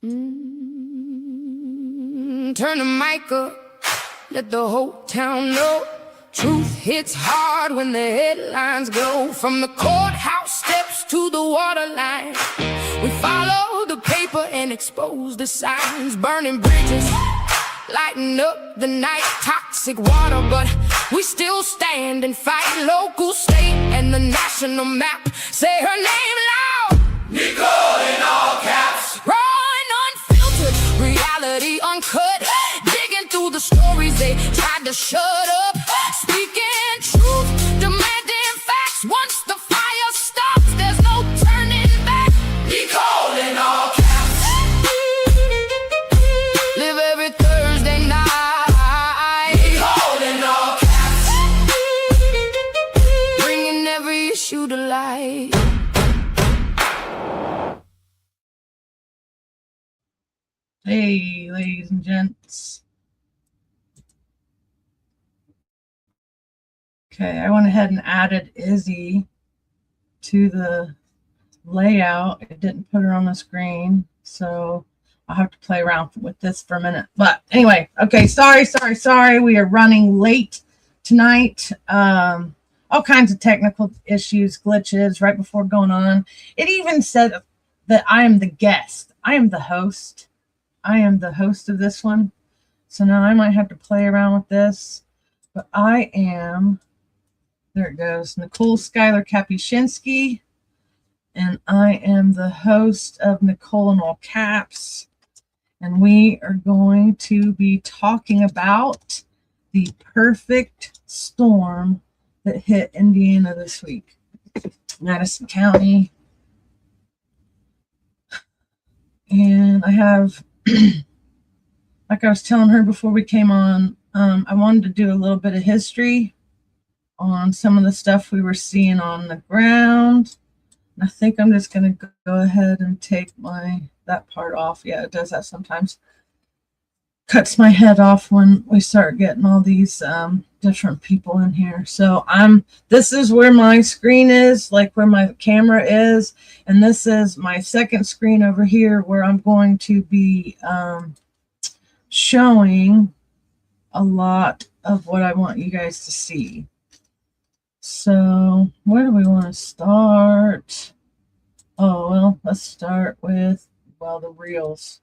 Turn the mic up, let the whole town know. Truth hits hard when the headlines go. From the courthouse steps to the waterline, we follow the paper and expose the signs. Burning bridges, lighting up the night. Toxic water, but we still stand and fight. Local, state, and the national map. Say her name loud. Nicole in all caps. Raw and unfiltered, reality uncut. Digging through the stories they tried to shut up. Speaking truth, demanding facts. Once the fire stops, there's no turning back. Nicole in all caps. Live every Thursday night. Nicole in all caps. Bringing every issue to light. Hey, ladies and gents. Okay, I went ahead and added Izzy to the layout. It didn't put her on the screen, so I'll have to play around with this for a minute. But anyway, okay, sorry. We are running late tonight. All kinds of technical issues, glitches right before going on. It even said that I am the guest. I am the host. I am the host of this one. So now I might have to play around with this. But I am, there it goes, Nicole Schuyler Kapuscinski. And I am the host of Nicole in all caps. And we are going to be talking about the perfect storm that hit Indiana this week. Madison County. And I have, like I was telling her before we came on, I wanted to do a little bit of history on some of the stuff we were seeing on the ground. And I think I'm just going to go ahead and take that part off. Yeah, it does that sometimes. Cuts my head off when we start getting all these different people in here. So this is where my screen is, like where my camera is, and this is my second screen over here where I'm going to be showing a lot of what I want you guys to see. So where do we want to start? Oh, well, let's start with, the reels.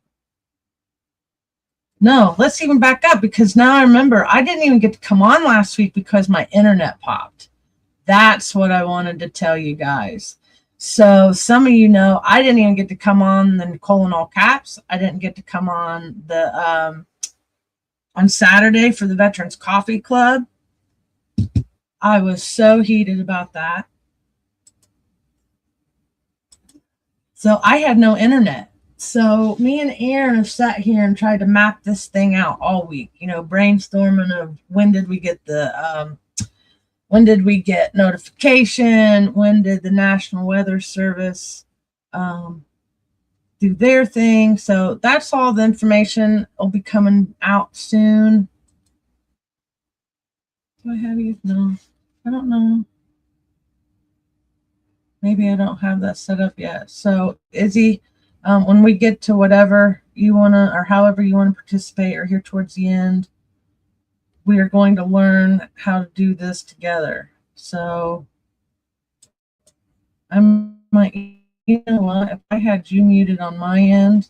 No, let's even back up, because now I remember I didn't even get to come on last week because my internet popped. That's what I wanted to tell you guys. So some of you know I didn't even get to come on the Nicole in all caps. I didn't get to come on the on Saturday for the Veterans Coffee Club. I was so heated about that. So I had no internet. So me and Aaron have sat here and tried to map this thing out all week, brainstorming of when did we get notification? When did the National Weather Service do their thing? So that's all the information will be coming out soon. Do I have you? No, I don't know. Maybe I don't have that set up yet. So Izzy, when we get to whatever you want to, or however you want to participate, or here towards the end, we are going to learn how to do this together. So I might, you know what, if I had you muted on my end,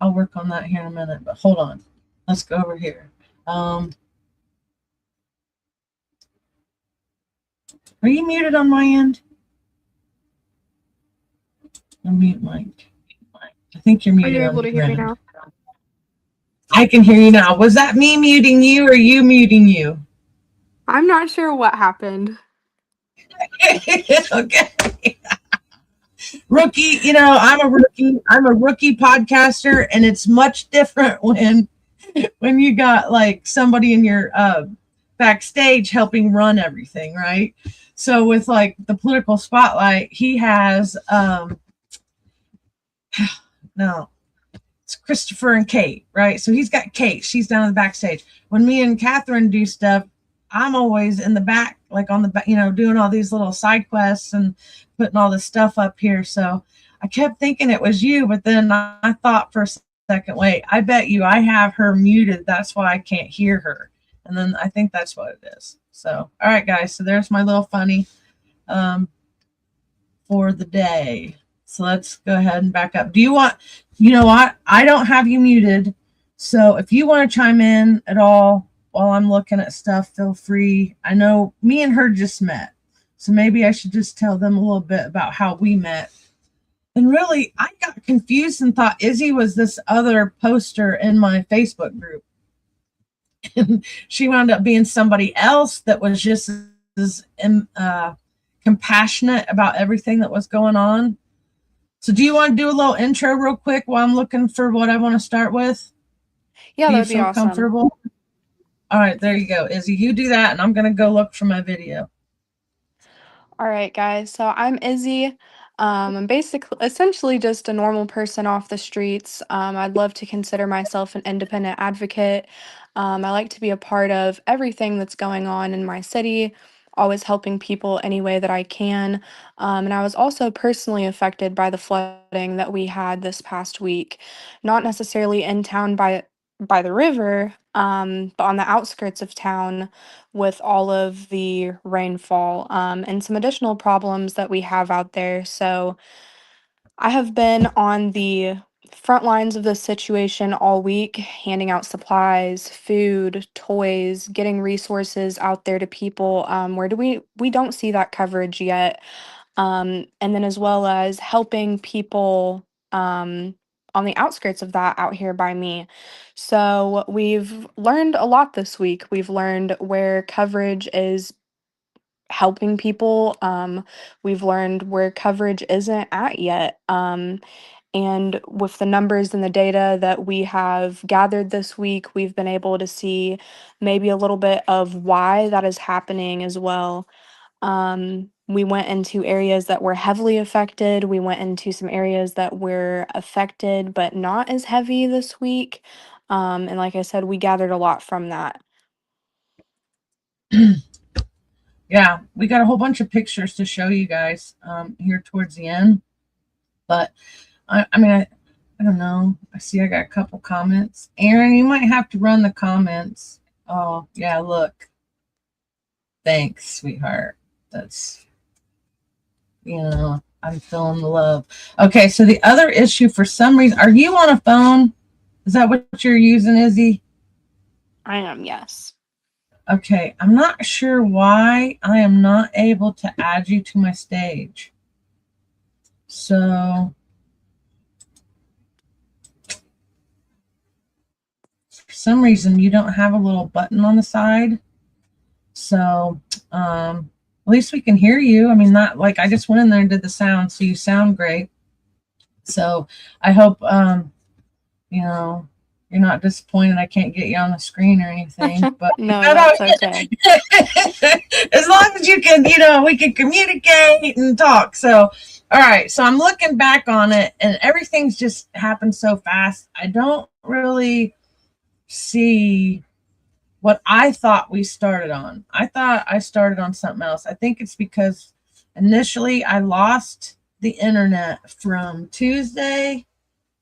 I'll work on that here in a minute, but hold on. Let's go over here. Are you muted on my end? Unmute Mike. I think you're muted. Are you able to hear me now? I can hear you now. Was that me muting you or you muting you? I'm not sure what happened. Okay. Rookie, I'm a rookie podcaster, and it's much different when you got like somebody in your backstage helping run everything, right? So with like the political spotlight, he has no, it's Christopher and Kate, right? So he's got Kate. She's down in the backstage. When me and Catherine do stuff, I'm always in the back, like on the back, doing all these little side quests and putting all this stuff up here. So I kept thinking it was you, but then I thought for a second, wait, I bet you I have her muted. That's why I can't hear her. And then I think that's what it is. So, all right, guys. So there's my little funny for the day. So let's go ahead and back up. Do you want, you know what? I don't have you muted. So if you want to chime in at all while I'm looking at stuff, feel free. I know me and her just met. So maybe I should just tell them a little bit about how we met. And really, I got confused and thought Izzy was this other poster in my Facebook group. And she wound up being somebody else that was just as compassionate about everything that was going on. So do you want to do a little intro real quick while I'm looking for what I want to start with? Yeah, Do you that'd be feel awesome. comfortable? All right, there you go. Izzy, you do that, and I'm going to go look for my video. All right, guys. So I'm Izzy. I'm essentially just a normal person off the streets. I'd love to consider myself an independent advocate. I like to be a part of everything that's going on in my city, always helping people any way that I can. And I was also personally affected by the flooding that we had this past week, not necessarily in town by the river, but on the outskirts of town with all of the rainfall, and some additional problems that we have out there. So I have been on the front lines of this situation all week, handing out supplies, food, toys, getting resources out there to people, where we don't see that coverage yet, and then as well as helping people on the outskirts of that out here by me. So we've learned a lot this week. We've learned where coverage is helping people. We've learned where coverage isn't at yet. And with the numbers and the data that we have gathered this week, we've been able to see maybe a little bit of why that is happening as well. We went into areas that were heavily affected. We went into some areas that were affected, but not as heavy this week. And like I said, we gathered a lot from that. Yeah, we got a whole bunch of pictures to show you guys here towards the end. But I don't know. I see I got a couple comments. Aaron, you might have to run the comments. Oh, yeah, look. Thanks, sweetheart. That's, I'm feeling the love. Okay, so the other issue, for some reason, are you on a phone? Is that what you're using, Izzy? I am, yes. Okay, I'm not sure why I am not able to add you to my stage. So for some reason you don't have a little button on the side. So at least we can hear you. I mean, not like I just went in there and did the sound, so you sound great. So I hope you're not disappointed I can't get you on the screen or anything. But No, that's okay. As long as you can, we can communicate and talk. So all right, so I'm looking back on it and everything's just happened so fast. I don't really see what I thought we started on. I thought I started on something else. I think it's because initially I lost the internet from Tuesday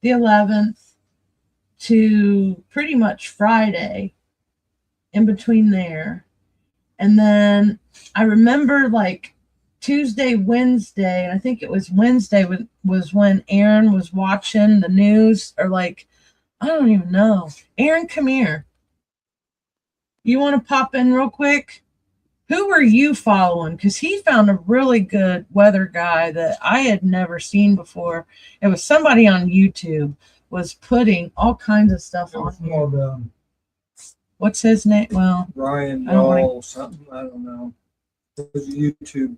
the 11th to pretty much Friday, in between there. And then I remember like Tuesday, Wednesday, and I think it was Wednesday was when Aaron was watching the news, or like, I don't even know. Aaron, come here. You want to pop in real quick? Who were you following? Because he found a really good weather guy that I had never seen before. It was somebody on YouTube was putting all kinds of stuff on here. What's his name? Well, Ryan Ball, something, I don't know. It was YouTube.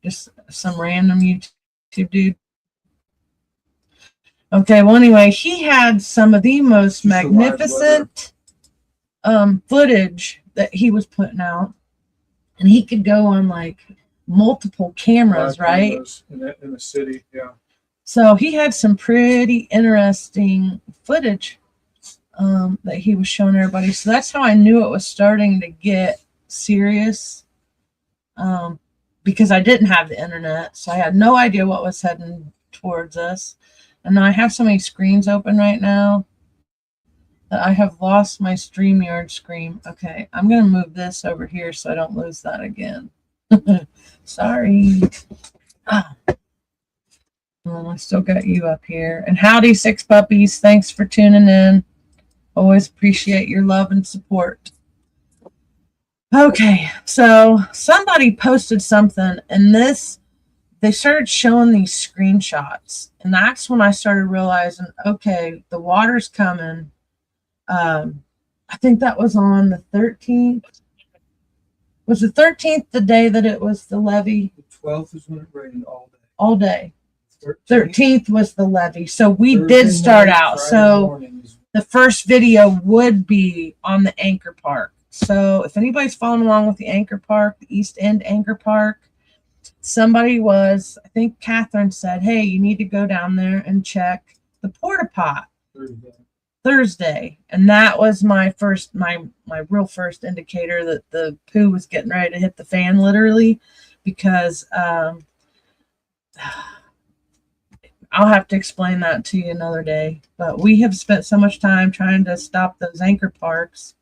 Just some random YouTube dude. Okay, well, anyway, he had some of the most magnificent footage that he was putting out. And he could go on like multiple cameras, right? In the city, yeah. So he had some pretty interesting footage that he was showing everybody. So that's how I knew it was starting to get serious, because I didn't have the internet. So I had no idea what was heading towards us. And I have so many screens open right now that I have lost my StreamYard screen. Okay, I'm going to move this over here so I don't lose that again. Sorry. Ah. I still got you up here. And howdy, Six Puppies. Thanks for tuning in. Always appreciate your love and support. Okay, so somebody posted something, and they started showing these screenshots. And that's when I started realizing, okay, the water's coming. I think that was on the 13th. Was the 13th the day that it was the levee? The 12th is when it rained all day. All day. 13th 13th was the levee. So we Thursday did start night, out. Friday So morning is- the first video would be on the Anchor Park. So if anybody's following along with the Anchor Park, the East End Anchor Park, somebody was, I think Catherine said, hey, you need to go down there and check the porta pot Thursday. And that was my first, my real first indicator that the poo was getting ready to hit the fan, literally, because I'll have to explain that to you another day. But we have spent so much time trying to stop those anchor parks.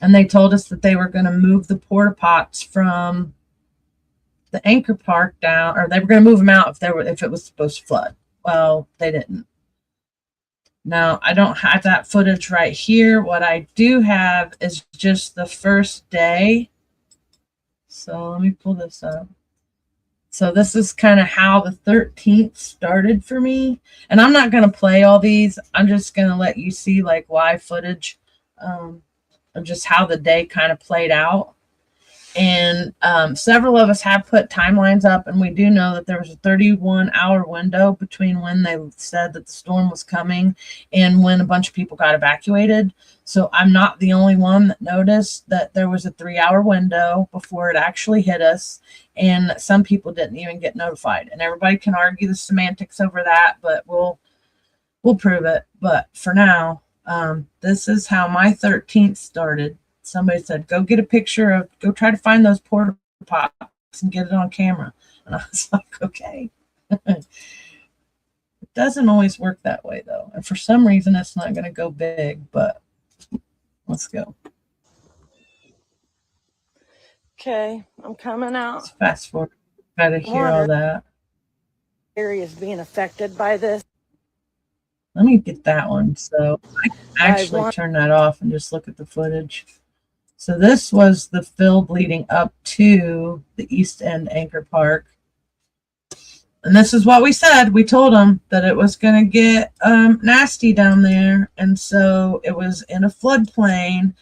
And they told us that they were going to move the porta pots from the anchor park down, or they were going to move them out if it was supposed to flood. Well, they didn't. Now, I don't have that footage right here. What I do have is just the first day. So let me pull this up. So this is kind of how the 13th started for me. And I'm not going to play all these. I'm just going to let you see like live footage of just how the day kind of played out. And several of us have put timelines up, and we do know that there was a 31-hour window between when they said that the storm was coming and when a bunch of people got evacuated. So I'm not the only one that noticed that there was a 3-hour window before it actually hit us, and some people didn't even get notified. And everybody can argue the semantics over that, but we'll prove it. But for now, this is how my 13th started. Somebody said, go get a picture of, go try to find those porta pots and get it on camera. And I was like, okay. It doesn't always work that way, though. And for some reason, it's not going to go big, but let's go. Okay, I'm coming out. Let's fast forward. Got to hear all that. Areas being affected by this. Let me get that one. So I can actually turn that off and just look at the footage. So this was the field leading up to the East End Anchor Park. And this is what we said. We told them that it was going to get nasty down there. And so it was in a floodplain.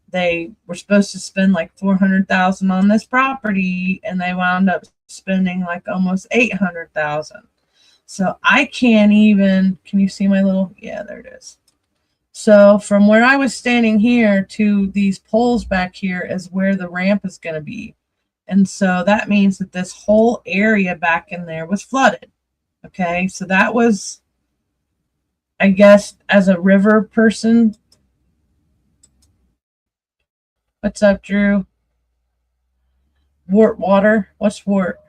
They were supposed to spend like $400,000 on this property, and they wound up spending like almost $800,000. So I can't even, can you see my little, yeah, there it is. So from where I was standing here to these poles back here is where the ramp is going to be. And so that means that this whole area back in there was flooded. Okay, so that was, I guess, as a river person. What's up, Drew? Wart water. What's wart?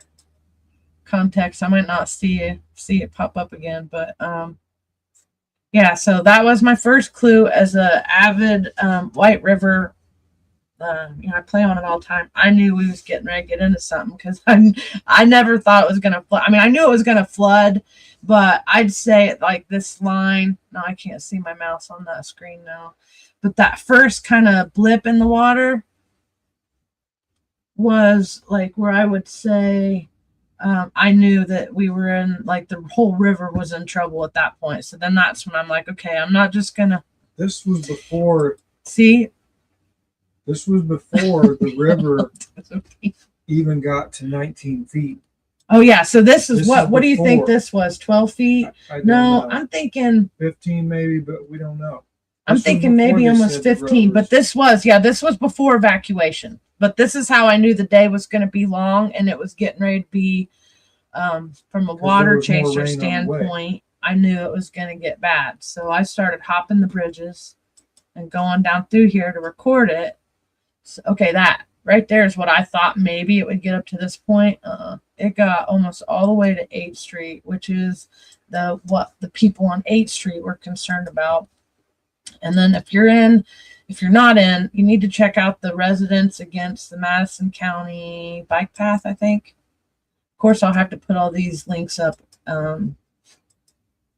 Context. I might not see it pop up again, but yeah, so that was my first clue as a avid White River. I play on it all the time. I knew we was getting ready to get into something because I never thought it was going to flood. I mean, I knew it was going to flood, but I'd say it like this line. No, I can't see my mouse on that screen now. But that first kind of blip in the water was like where I would say I knew that we were in, like, the whole river was in trouble at that point. So then that's when I'm like, okay, I'm not just going to. This was before. See? This was before the river even got to 19 feet. Oh, yeah. So this is what do you think before. this was? 12 feet? I don't No, know. I'm thinking. 15 maybe, but we don't know. I'm This was thinking before maybe they almost said the 15, road but was- this was before evacuation. But this is how I knew the day was going to be long, and it was getting ready to be, from a water was more chaser rain on the way. standpoint, I knew it was going to get bad. So I started hopping the bridges and going down through here to record it. So, okay, that. right there is what I thought maybe it would get up to this point. It got almost all the way to 8th Street, which is what the people on 8th Street were concerned about. And then if you're not in, you need to check out the Residents Against the Madison County Bike Path, I think. Of course, I'll have to put all these links up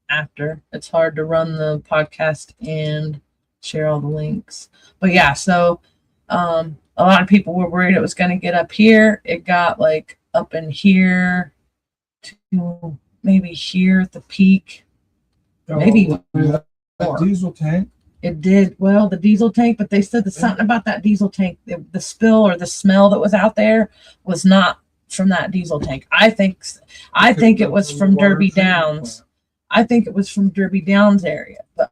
after. It's hard to run the podcast and share all the links. But yeah, so a lot of people were worried it was going to get up here. It got like up in here to maybe here at the peak. Maybe that diesel tank. It did. Well, the diesel tank, but they said that something about that diesel tank, the spill or the smell that was out there was not from that diesel tank. I think it was from Derby Downs. I think it was from Derby Downs area. But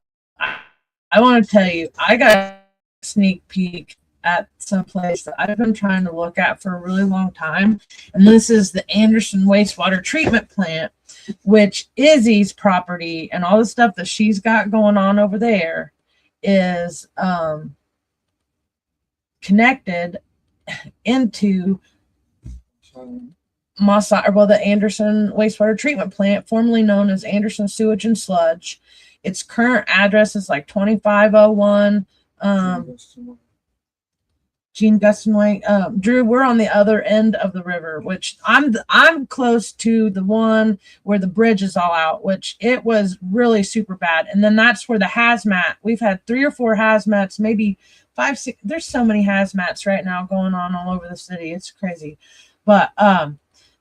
I want to tell you, I got a sneak peek at some place that I've been trying to look at for a really long time. And this is the Anderson Wastewater Treatment Plant, which Izzy's property and all the stuff that she's got going on over there is connected into the Anderson Wastewater Treatment Plant, formerly known as Anderson Sewage and Sludge. Its current address is like 2501 Gene Guston Way. Drew, we're on the other end of the river, which I'm close to the one where the bridge is all out, which it was really super bad. And then that's where the hazmat, we've had 3 or 4 hazmats, maybe 5, 6. There's so many hazmats right now going on all over the city. It's crazy. But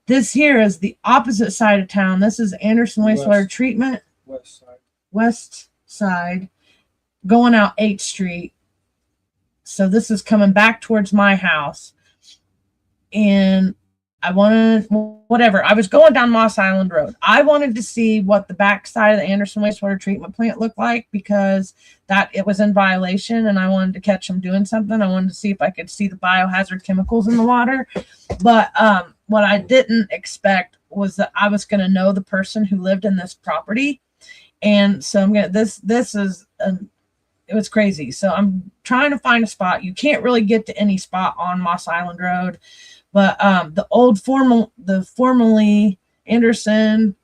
this here is the opposite side of town. This is Anderson Wastewater Treatment. West side, going out 8th Street. So this is coming back towards my house. And I was going down Moss Island Road. I wanted to see what the back side of the Anderson Wastewater Treatment Plant looked like because it was in violation and I wanted to catch them doing something. I wanted to see if I could see the biohazard chemicals in the water. But what I didn't expect was that I was going to know the person who lived in this property. And so it was crazy. So I'm trying to find a spot. You can't really get to any spot on Moss Island Road, but the formerly Anderson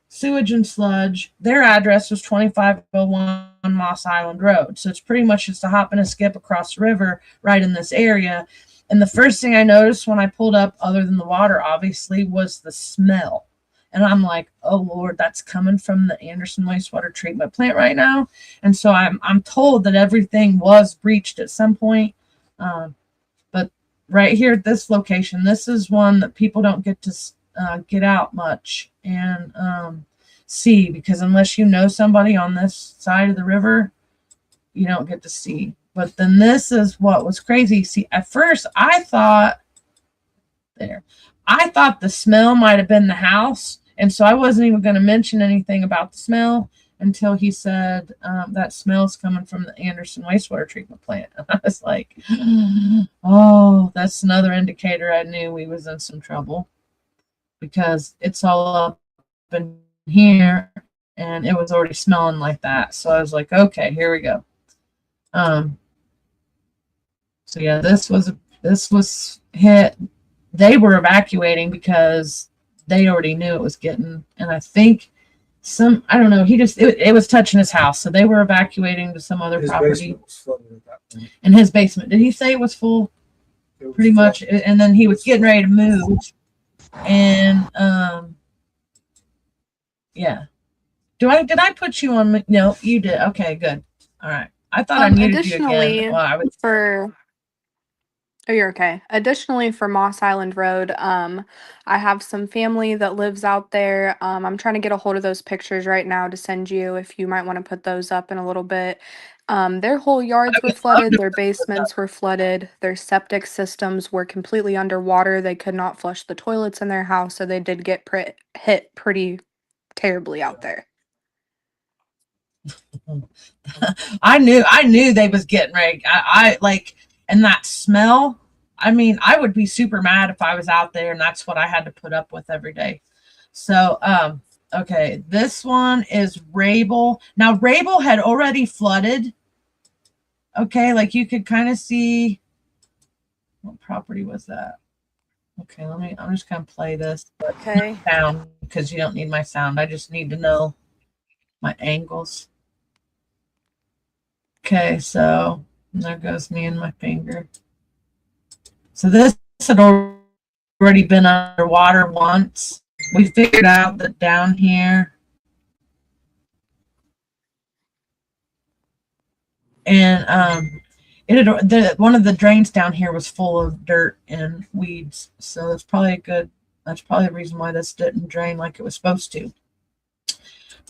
Sewage and Sludge, their address was 2501 Moss Island Road. So it's pretty much just a hop and a skip across the river right in this area. And the first thing I noticed when I pulled up, other than the water, obviously, was the smell. And I'm like, oh Lord, that's coming from the Anderson Wastewater Treatment Plant right now. And so I'm told that everything was breached at some point. But right here at this location, this is one that people don't get to get out much and see, because unless you know somebody on this side of the river, you don't get to see. But then this is what was crazy. See, at first I thought the smell might have been the house. And so I wasn't even going to mention anything about the smell until he said that smell's coming from the Anderson Wastewater Treatment Plant. And I was like, oh, that's another indicator I knew we was in some trouble, because it's all up in here and it was already smelling like that. So I was like, okay, here we go. So yeah, this was hit. They were evacuating because they already knew it was getting, and I think I don't know, it was touching his house. So they were evacuating to some other property. Basement was flooded at that point. And his basement, did he say it was full? Pretty much. And then he was getting ready to move. And yeah. Did I put you on? No, you did. Okay, good. All right. I thought I muted you again. Well, Oh, you're okay. Additionally, for Moss Island Road, I have some family that lives out there. I'm trying to get a hold of those pictures right now to send you if you might want to put those up in a little bit. Their whole yards were flooded, their basements were flooded, their septic systems were completely underwater. They could not flush the toilets in their house, so they did get hit pretty terribly out there. I knew they was getting ready. I like, and that smell, I mean, I would be super mad if I was out there and that's what I had to put up with every day. So, okay, this one is Rabel. Now, Rabel had already flooded. Okay, like you could kind of see What property was that? Okay, I'm just gonna play this Okay. sound because you don't need my sound. I just need to know my angles. Okay, so there goes me and my finger. So this had already been underwater once. We figured out that down here, and it had one of the drains down here was full of dirt and weeds. So that's probably good. That's probably the reason why this didn't drain like it was supposed to.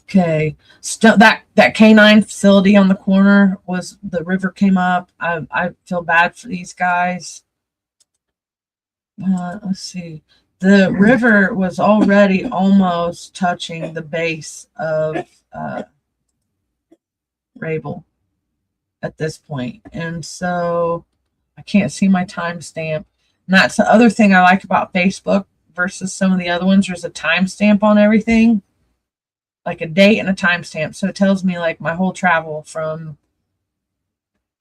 Okay, still that canine facility on the corner was the river came up. I feel bad for these guys. Let's see. The river was already almost touching the base of Rabel at this point, and so I can't see my timestamp. And that's the other thing I like about Facebook versus some of the other ones. There's a timestamp on everything, like a date and a timestamp. So it tells me like my whole travel from,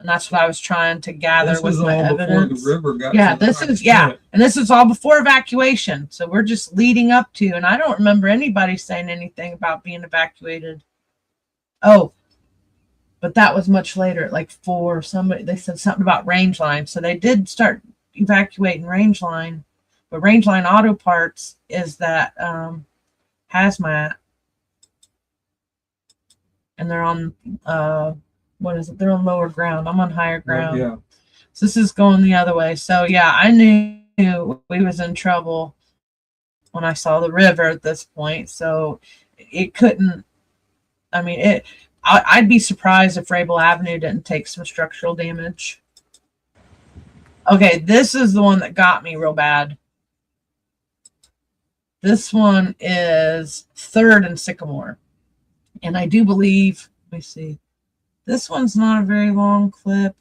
and that's what I was trying to gather This with was my all before evidence. the river got. Yeah, to the this is 9%. and this is all before evacuation. So we're just leading up to, and I don't remember anybody saying anything about being evacuated. Oh, but that was much later, like for somebody, they said something about range line. So they did start evacuating range line, but range line auto parts is that hazmat, and they're on what is it? They're on lower ground. I'm on higher ground. Yeah. So this is going the other way. So yeah, I knew we was in trouble when I saw the river at this point. So it couldn't. I mean, I'd be surprised if Rabel Avenue didn't take some structural damage. Okay, this is the one that got me real bad. This one is 3rd and Sycamore. And I do believe, let me see, this one's not a very long clip.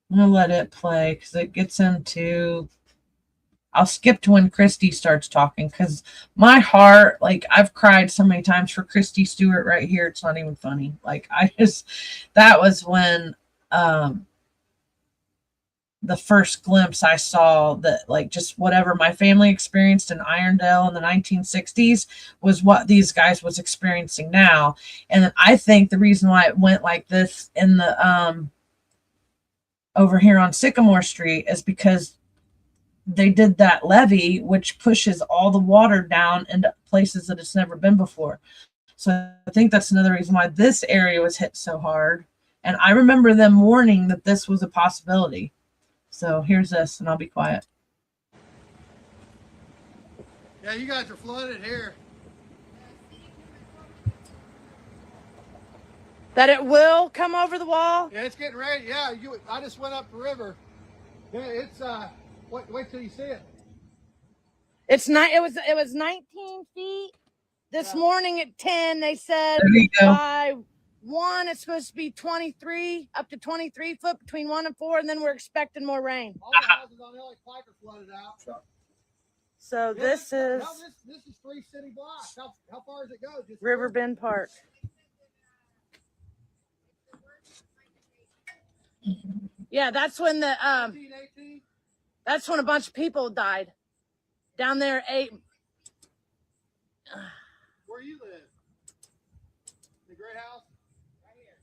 I'm going to let it play because it gets into, I'll skip to when Christy starts talking because my heart, like I've cried so many times for Christy Stewart right here. It's not even funny. Like that was when the first glimpse I saw that like just whatever my family experienced in Irondale in the 1960s was what these guys was experiencing now. And I think the reason why it went like this in the over here on Sycamore Street is because they did that levee, which pushes all the water down into places that it's never been before. So I think that's another reason why this area was hit so hard. And I remember them warning that this was a possibility. So here's this, and I'll be quiet. Yeah, you guys are flooded here. That it will come over the wall? Yeah, it's getting ready. Yeah, I just went up the river. Yeah, it's wait till you see it. It's not. It was 19 feet. This morning at 10, they said There you go. by 1 it's supposed to be 23, up to 23 foot between 1 and 4, and then we're expecting more rain. All the houses on L.A. Pike are flooded out. So Yeah, this is this is 3 city blocks. How far does it go? Just Riverbend Park. Yeah, that's when the 18. that's when a bunch of people died down there. Where you live? The gray house? Right here.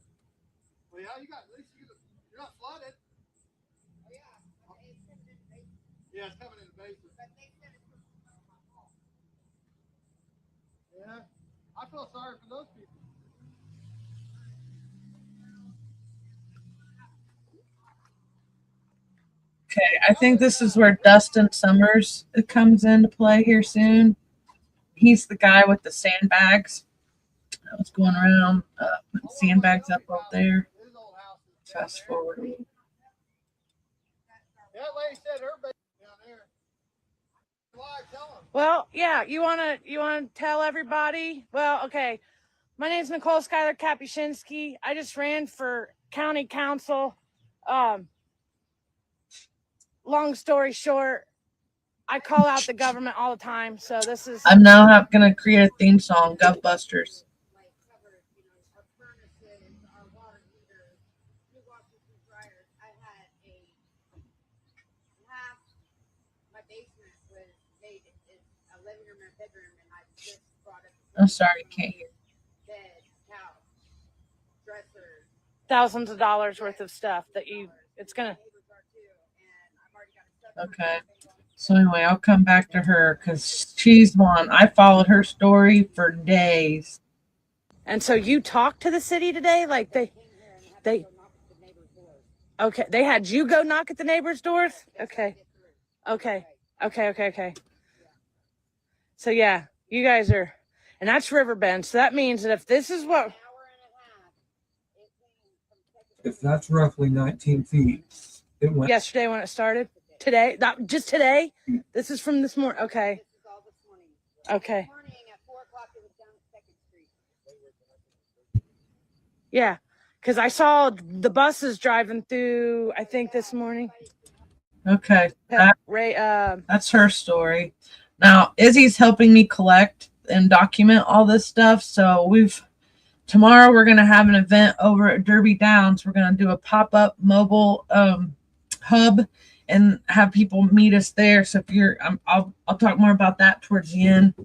Well, yeah, at least you're not flooded. Oh, yeah. Yeah, it's coming in the basement. But they said it's supposed to come on my wall. Yeah. I feel sorry for those people. Okay, I think this is where Dustin Summers comes into play here soon. He's the guy with the sandbags. I was going around putting sandbags up there. Fast forward. That lady said her baby down there. Why? Tell them. Well, yeah, you wanna tell everybody? Well, okay. My name's Nicole Schuyler Kapuscinski. I just ran for county council. Long story short, I call out the government all the time. So this is I'm now going to create a theme song, Govbusters. I'm sorry, can't hear. Thousands of dollars worth of stuff that it's gonna. Okay. So anyway, I'll come back to her because she's one. I followed her story for days. And so you talked to the city today? Like they, okay, they had you go knock at the neighbors' doors? Okay. Okay. So yeah, you guys are, and that's Riverbend. So that means that if this is what, If that's roughly 19 feet, it went. yesterday when it started, today, not just today, this is from this morning. Okay. Yeah, because I saw the buses driving through, I think this morning. Okay. Ray, That's her story. Now, Izzy's helping me collect and document all this stuff. So tomorrow we're going to have an event over at Derby Downs. We're going to do a pop-up mobile hub and have people meet us there. So if you're, I'll talk more about that towards the end. I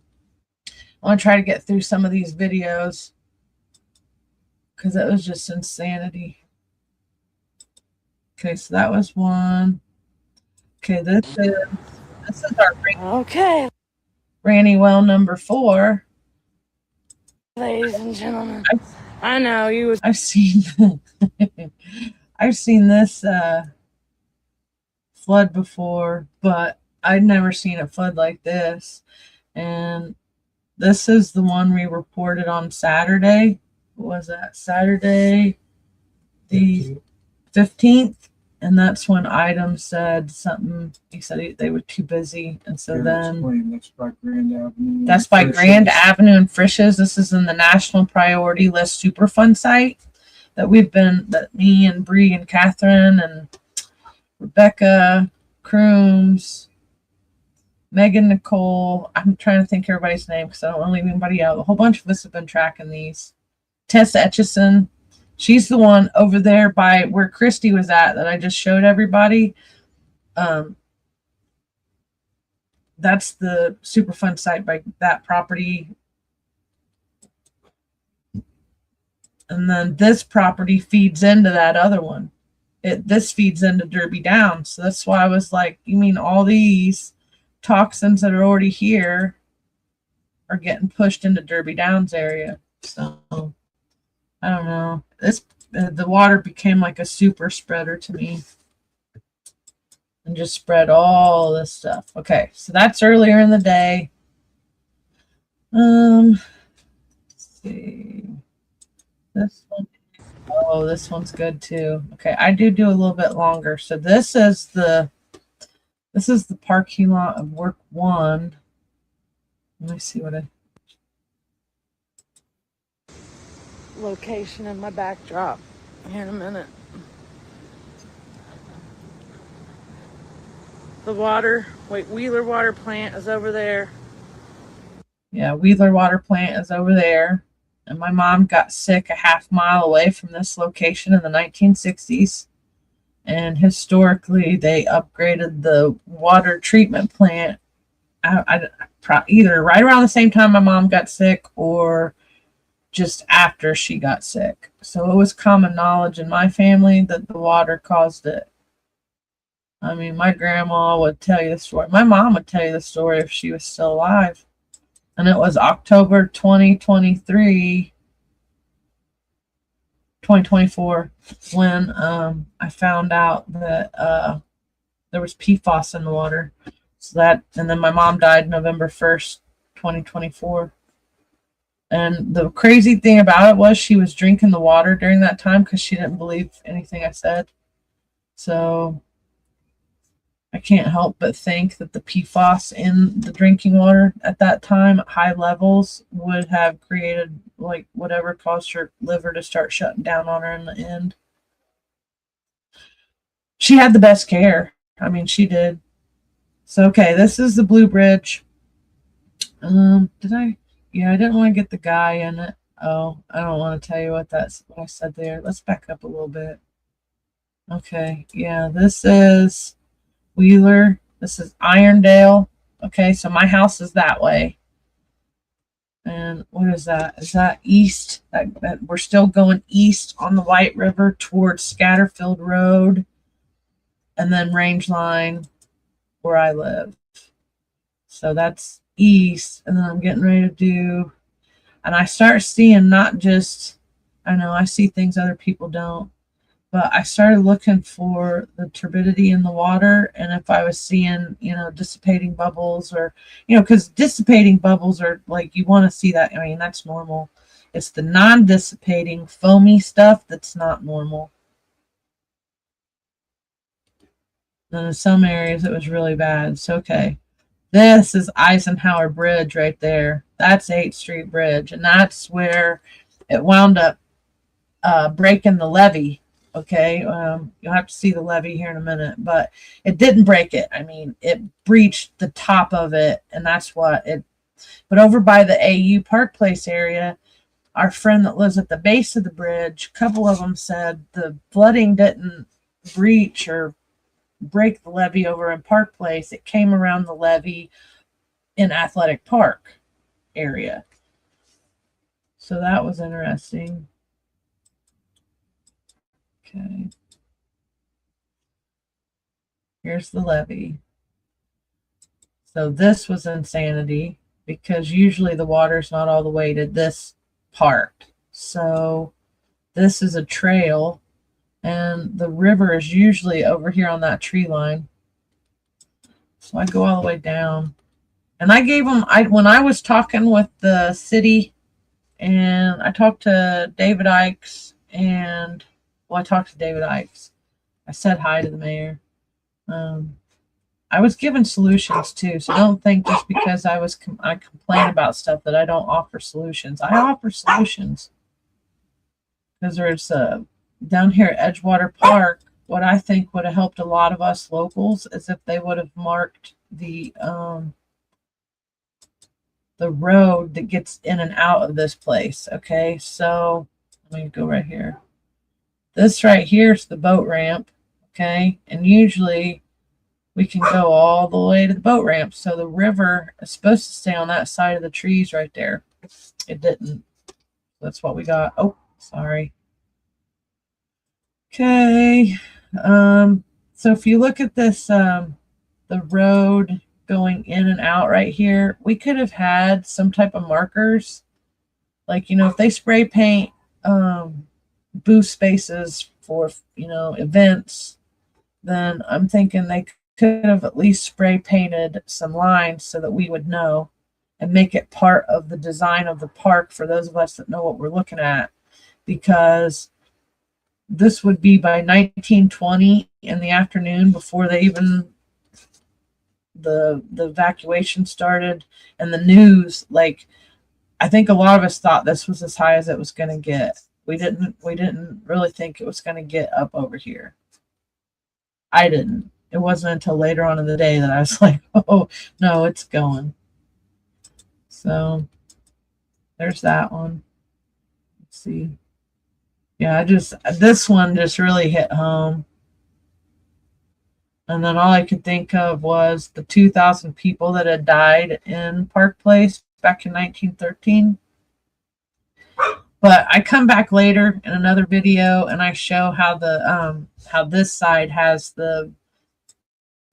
want to try to get through some of these videos because it was just insanity. Okay, so that was one. Okay, this is our okay, Granny Well number 4. ladies and gentlemen. I know you was. I've seen I've seen this flood before, but I'd never seen a flood like this. And this is the one we reported on Saturday. What was that? Saturday the 15th. And that's when Item said something. He said they were too busy. And so then That's by Grand Avenue. That's by Grand Avenue and Frisch's. This is in the National Priority List Superfund site that me and Bree and Catherine and Rebecca Crooms, Megan Nicole. I'm trying to think everybody's name because I don't want to leave anybody out. A whole bunch of us have been tracking these. Tess Etchison. She's the one over there by where Christy was at that I just showed everybody. That's the Superfund site by that property. And then this property feeds into that other one. This feeds into Derby Downs. So that's why I was like, you mean all these toxins that are already here are getting pushed into Derby Downs area? So I don't know. The water became like a super spreader to me and just spread all this stuff. Okay, so that's earlier in the day. Let's see. This one. Oh, this one's good too. Okay, I do a little bit longer. So this is the parking lot of Work 1. Let me see what Location in my backdrop here in a minute. The Wheeler water plant is over there. Yeah, Wheeler water plant is over there. And my mom got sick a half mile away from this location in the 1960s. And historically, they upgraded the water treatment plant either right around the same time my mom got sick or just after she got sick. So it was common knowledge in my family that the water caused it. I mean, my grandma would tell you the story. My mom would tell you the story if she was still alive. And it was October 2024, when I found out that there was PFAS in the water. And then my mom died November 1st, 2024. And the crazy thing about it was she was drinking the water during that time because she didn't believe anything I said. So I can't help but think that the PFAS in the drinking water at that time at high levels would have created like whatever caused her liver to start shutting down on her in the end. She had the best care. I mean, she did. So, okay, this is the Blue Bridge. Yeah, I didn't want to get the guy in it. Oh, I don't want to tell you what I said there. Let's back up a little bit. Okay, yeah, this is Wheeler. This is Irondale. Okay, so my house is that way. And what is that? Is that east? That we're still going east on the White River towards Scatterfield Road, and then Range Line where I live. So that's east, and then I'm getting ready to do, and I start seeing not just, I know I see things other people don't, but I started looking for the turbidity in the water, and if I was seeing, dissipating bubbles, or, because dissipating bubbles are like, you want to see that. I mean, that's normal. It's the non-dissipating foamy stuff that's not normal. And in some areas it was really bad. So, okay. This is Eisenhower Bridge right there. That's 8th Street Bridge, and that's where it wound up breaking the levee. Okay, you'll have to see the levee here in a minute, but it didn't break it. I mean, it breached the top of it, and that's what it. But over by the AU Park Place area, our friend that lives at the base of the bridge, a couple of them said the flooding didn't breach or break the levee over in Park Place. It came around the levee in Athletic Park area. So that was interesting. Okay. Here's the levee. So this was insanity because usually the water's not all the way to this part. So this is a trail, and the river is usually over here on that tree line. So I go all the way down. And I gave them, when I was talking with the city, and I talked to David Ikes, and I talked to David Ikes. I said hi to the mayor. I was given solutions too, so don't think just because I complain about stuff that I don't offer solutions. I offer solutions because there's down here at Edgewater Park. What I think would have helped a lot of us locals is if they would have marked the road that gets in and out of this place. Okay, so let me go right here. This right here is the boat ramp. Okay, and usually we can go all the way to the boat ramp. So the river is supposed to stay on that side of the trees right there. It didn't. That's what we got. Oh, sorry. Okay. So if you look at this, the road going in and out right here, we could have had some type of markers. Like, if they spray paint booth spaces for, events, then I'm thinking they could have at least spray painted some lines so that we would know and make it part of the design of the park for those of us that know what we're looking at. Because this would be by 1920 in the afternoon before they even the evacuation started, and the news, like, I think a lot of us thought this was as high as it was going to get. We didn't really think it was going to get up over here. I didn't. It wasn't until later on in the day that I was like, oh no, it's going. So there's that one. Let's see. Yeah, this one just really hit home. And then all I could think of was the 2,000 people that had died in Park Place back in 1913. But I come back later in another video and I show how how this side has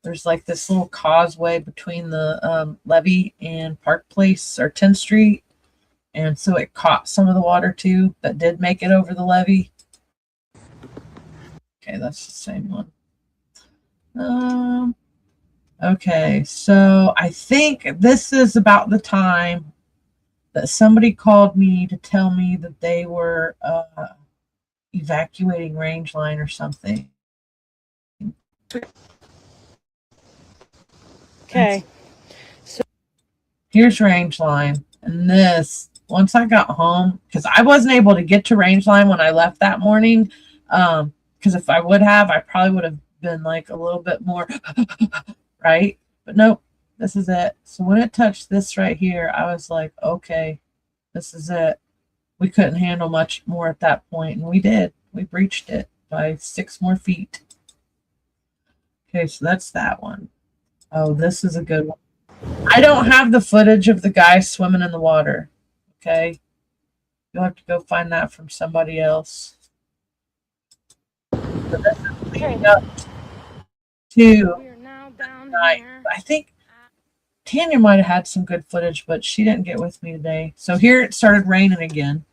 there's like this little causeway between the levee and Park Place or 10th Street. And so it caught some of the water too that did make it over the levee. Okay, that's the same one. Okay, so I think this is about the time that somebody called me to tell me that they were evacuating Range Line or something. Okay. Here's Range Line, and this, once I got home, because I wasn't able to get to Range Line when I left that morning, because if I would have, I probably would have been like a little bit more right, but nope, this is it. So when it touched this right here, I was like, okay, this is it. We couldn't handle much more at that point, and we did. We breached it by 6 more feet. Okay, so that's that one. Oh, this is a good one. I don't have the footage of the guy swimming in the water. Okay. You'll have to go find that from somebody else. So this is Okay, leading up to we are now down night. here. I think Tanya might have had some good footage, but she didn't get with me today. So here it started raining again.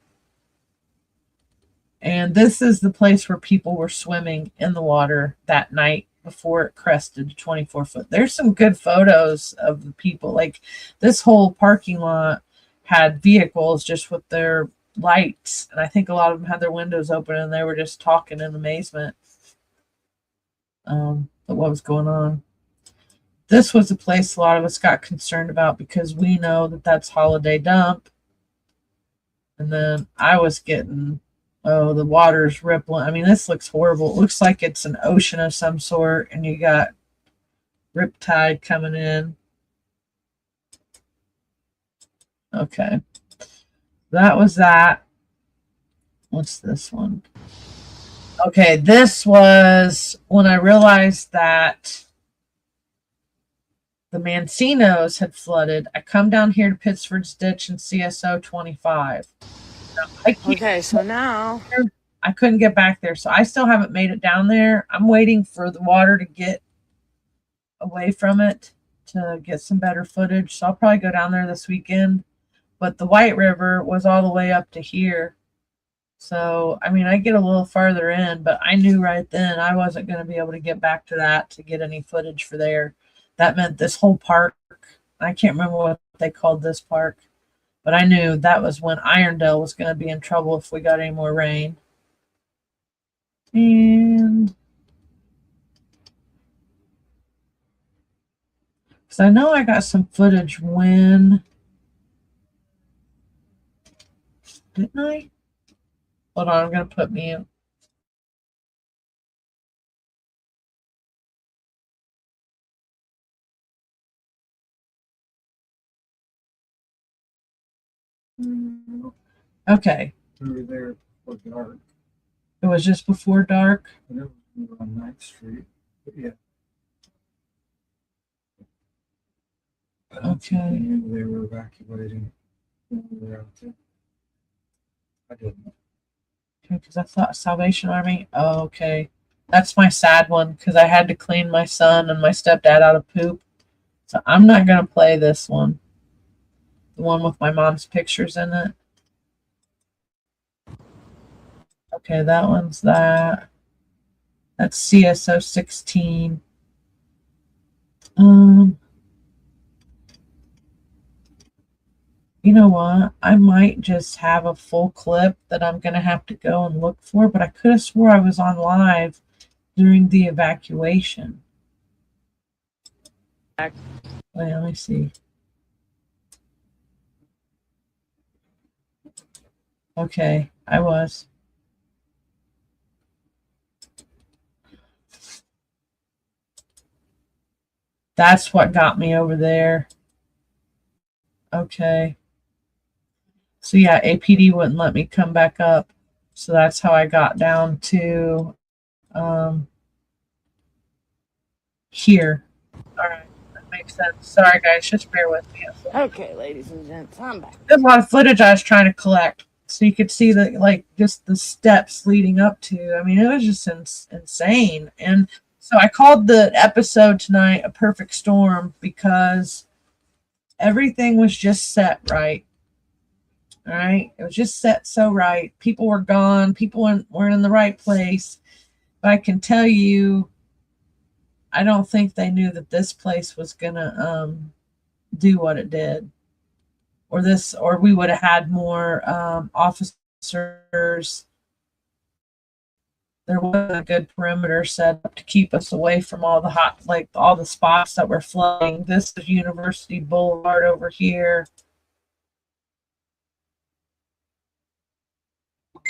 And this is the place where people were swimming in the water that night before it crested to 24 foot. There's some good photos of the people. Like this whole parking lot had vehicles just with their lights. And I think a lot of them had their windows open and they were just talking in amazement at what was going on. This was a place a lot of us got concerned about because we know that that's Holiday Dump. And then I was getting, oh, the water's rippling. I mean, this looks horrible. It looks like it's an ocean of some sort, and you got riptide coming in. Okay. That was that. What's this one? Okay, this was when I realized that the Mancinos had flooded. I come down here to Pittsford's Ditch and CSO 25. Okay, so now I couldn't get back there, so I still haven't made it down there. I'm waiting for the water to get away from it to get some better footage. So I'll probably go down there this weekend. But the White River was all the way up to here. So, I mean, I get a little farther in, but I knew right then I wasn't going to be able to get back to that to get any footage for there. That meant this whole park, I can't remember what they called this park, but I knew that was when Irondale was going to be in trouble if we got any more rain. And because I know I got some footage when, didn't I? Hold on, I'm going to put mute. Okay. We were there before dark. It was just before dark. And it was on 9th Street. But yeah. Okay. They were evacuating. When we were out there. I didn't. Because I thought Salvation Army. Oh, okay. That's my sad one because I had to clean my son and my stepdad out of poop. So I'm not going to play this one. The one with my mom's pictures in it. Okay, that one's that. That's CSO 16. You know what? I might just have a full clip that I'm going to have to go and look for, but I could have swore I was on live during the evacuation. Wait, let me see. Okay, I was. That's what got me over there. Okay. So yeah, APD wouldn't let me come back up. So that's how I got down to here. All right, that makes sense. Sorry guys, just bear with me. okay, ladies and gents, I'm back. There's a lot of footage I was trying to collect. So you could see the like just the steps leading up to. I mean, it was just insane. And so I called the episode tonight a perfect storm because everything was just set right. All right. It was just set so right. People were gone. People weren't in the right place. But I can tell you, I don't think they knew that this place was going to do what it did. Or we would have had more officers. There wasn't a good perimeter set up to keep us away from all the all the spots that were flooding. This is University Boulevard over here.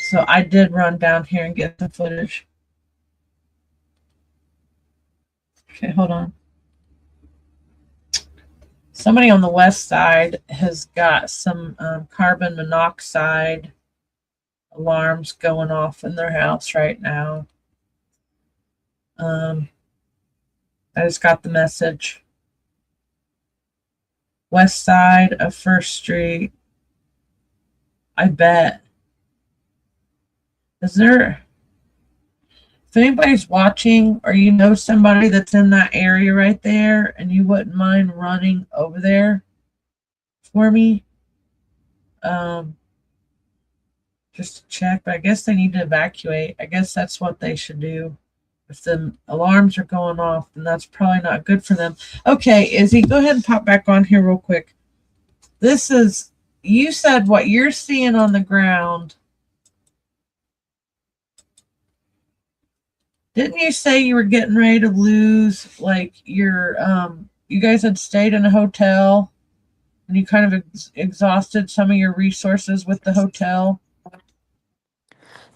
So I did run down here and get the footage. Okay, hold on. Somebody on the west side has got some carbon monoxide alarms going off in their house right now. I just got the message. West side of First Street. I bet. Is there, if anybody's watching or you know somebody that's in that area right there and you wouldn't mind running over there for me, just to check, but I guess they need to evacuate. I guess that's what they should do. If the alarms are going off, then that's probably not good for them. Okay, Izzy, go ahead and pop back on here real quick. This is, you said what you're seeing on the ground. Didn't you say you were getting ready to lose, like, your, you guys had stayed in a hotel and you kind of exhausted some of your resources with the hotel?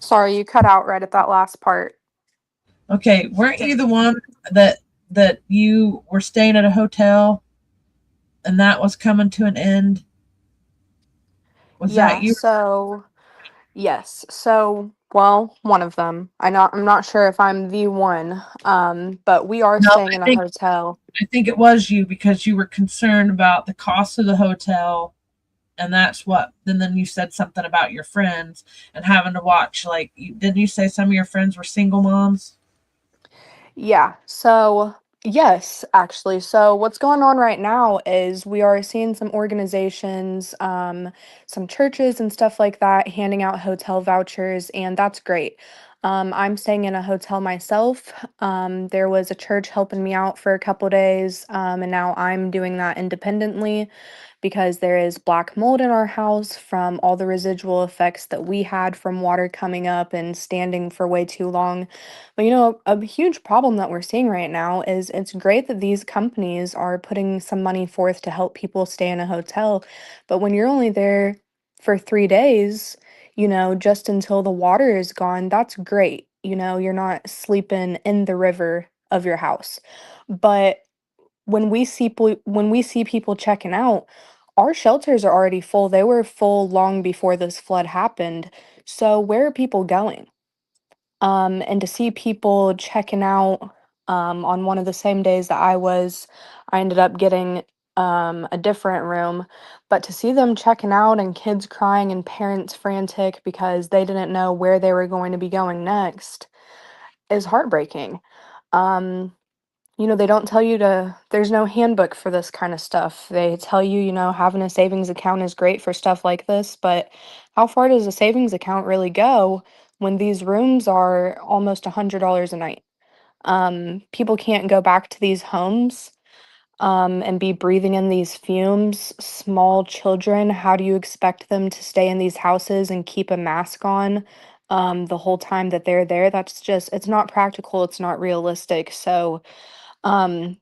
Sorry, you cut out right at that last part. Okay, weren't you the one that you were staying at a hotel and that was coming to an end? Was that Yeah, you? so yes. So, well, one of them. I'm not sure if I'm the one. But we are No, staying in a hotel. I think it was you because you were concerned about the cost of the hotel, and that's what. And then you said something about your friends and having to watch. Like, didn't you say some of your friends were single moms? Yeah. So, yes, actually. So, what's going on right now is we are seeing some organizations, some churches and stuff like that handing out hotel vouchers, and that's great. I'm staying in a hotel myself. There was a church helping me out for a couple days, and now I'm doing that independently because there is black mold in our house from all the residual effects that we had from water coming up and standing for way too long. But a huge problem that we're seeing right now is it's great that these companies are putting some money forth to help people stay in a hotel. But when you're only there for 3 days, just until the water is gone, that's great. You're not sleeping in the river of your house. But when we see people checking out, our shelters are already full. They were full long before this flood happened. So where are people going? And to see people checking out on one of the same days that I ended up getting a different room. But to see them checking out and kids crying and parents frantic because they didn't know where they were going to be going next is heartbreaking. Um, they don't tell you there's no handbook for this kind of stuff. They tell you, having a savings account is great for stuff like this, but how far does a savings account really go when these rooms are almost $100 a night? People can't go back to these homes and be breathing in these fumes. Small children, how do you expect them to stay in these houses and keep a mask on the whole time that they're there? It's not practical, it's not realistic. So,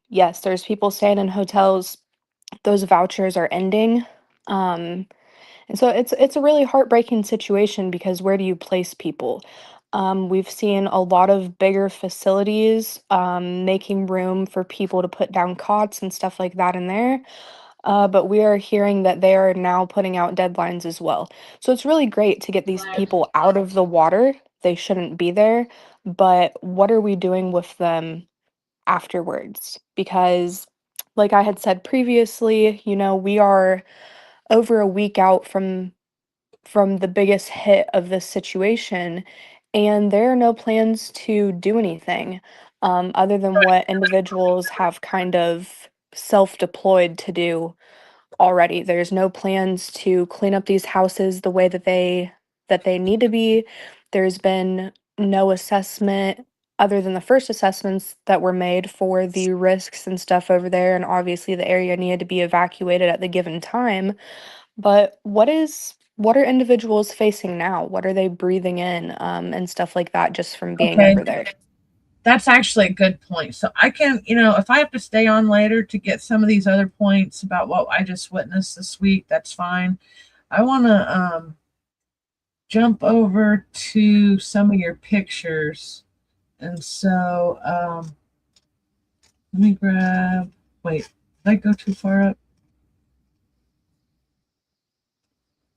yes, there's people staying in hotels. Those vouchers are ending. Um, and so it's a really heartbreaking situation because where do you place people? We've seen a lot of bigger facilities making room for people to put down cots and stuff like that in there. But we are hearing that they are now putting out deadlines as well. So it's really great to get these people out of the water. They shouldn't be there. But what are we doing with them afterwards? Because, like I had said previously, we are over a week out from the biggest hit of this situation, and there are no plans to do anything other than what individuals have kind of self-deployed to do already. There's no plans to clean up these houses the way that they need to be. There's been no assessment other than the first assessments that were made for the risks and stuff over there, and obviously the area needed to be evacuated at the given time. But what are individuals facing now? What are they breathing in and stuff like that just from being Okay, over there? that's actually a good point. So I can, if I have to stay on later to get some of these other points about what I just witnessed this week, that's fine. I want to jump over to some of your pictures. And so let me wait, did I go too far up?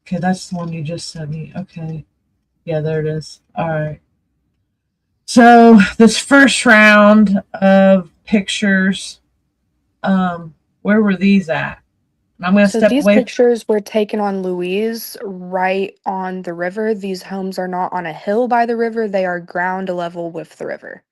Okay, that's the one you just sent me. Okay. Yeah, there it is. All right. So this first round of pictures, where were these at? I'm going to So step these away. pictures were taken on Louise, right on the river. These homes are not on a hill by the river, they are ground level with the river.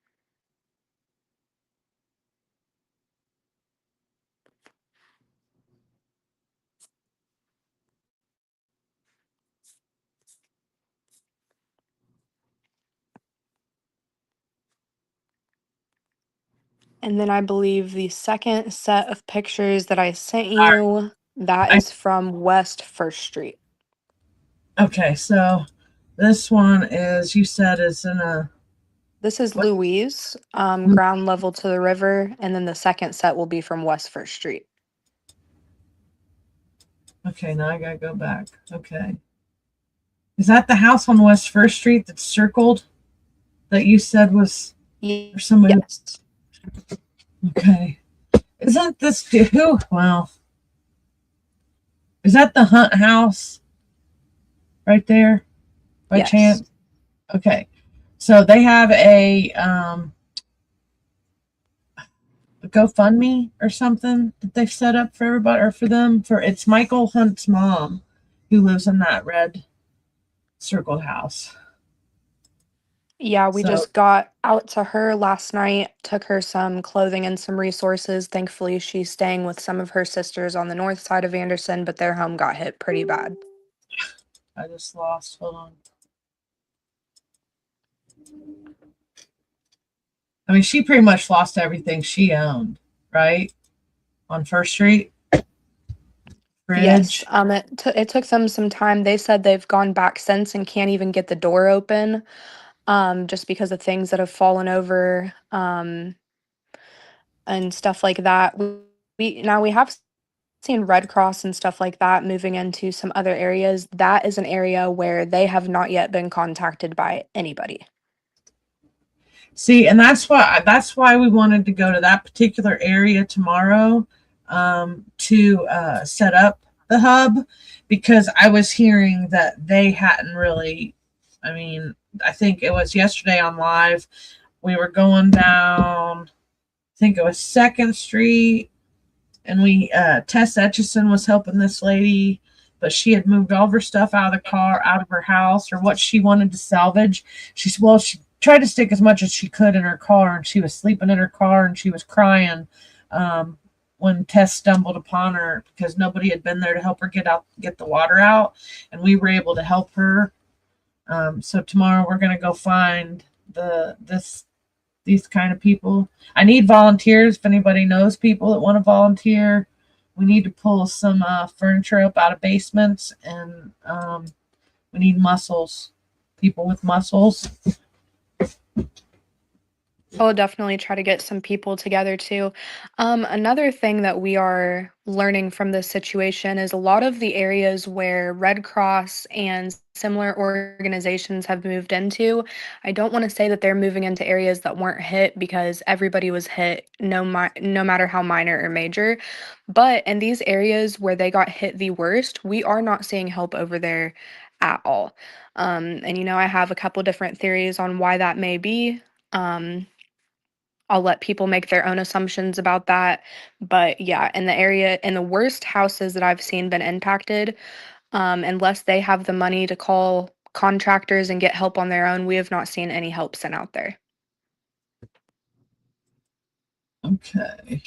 And then I believe the second set of pictures that I sent you, that I, is from West First Street. okay, so this one is, you said, is in a, This is what? Louise, ground level to the river, and then the second set will be from West First Street. Okay, now I gotta go back. Okay. Is that the house on West First Street that's circled that you said was for somebody? Yes. Okay. Isn't this who? Well, is that the Hunt house right there by Yes. chance? Okay. So they have a GoFundMe or something that they've set up for everybody or for them. For it's Michael Hunt's mom who lives in that red circled house. Yeah, we So just got out to her last night, took her some clothing and some resources. Thankfully, she's staying with some of her sisters on the north side of Anderson, but their home got hit pretty bad. I just lost. Hold on. I mean, she pretty much lost everything she owned, right? On First Street. Yes, Bridge. it took them some time. They said they've gone back since and can't even get the door open, just because of things that have fallen over, and stuff like that. We have seen Red Cross and stuff like that moving into some other areas. That is an area where they have not yet been contacted by anybody. See, and that's why we wanted to go to that particular area tomorrow, to set up the hub, because I was hearing that they hadn't really. I mean, I think it was yesterday on live. We were going down. I think it was Second Street, and we Tess Etchison was helping this lady, but she had moved all of her stuff out of the car, out of her house, or what she wanted to salvage. She tried to stick as much as she could in her car, and she was sleeping in her car, and she was crying, when Tess stumbled upon her because nobody had been there to help her get the water out, and we were able to help her. So tomorrow we're gonna go find these kind of people. I need volunteers. If anybody knows people that want to volunteer, we need to pull some furniture up out of basements, and we need muscles, people with muscles. I'll definitely try to get some people together too. Another thing that we are learning from this situation is a lot of the areas where Red Cross and similar organizations have moved into. I don't want to say that they're moving into areas that weren't hit because everybody was hit, no matter how minor or major. But in these areas where they got hit the worst, we are not seeing help over there at all. And I have a couple different theories on why that may be. I'll let people make their own assumptions about that. But yeah, in the worst houses that I've seen been impacted, unless they have the money to call contractors and get help on their own, we have not seen any help sent out there. Okay.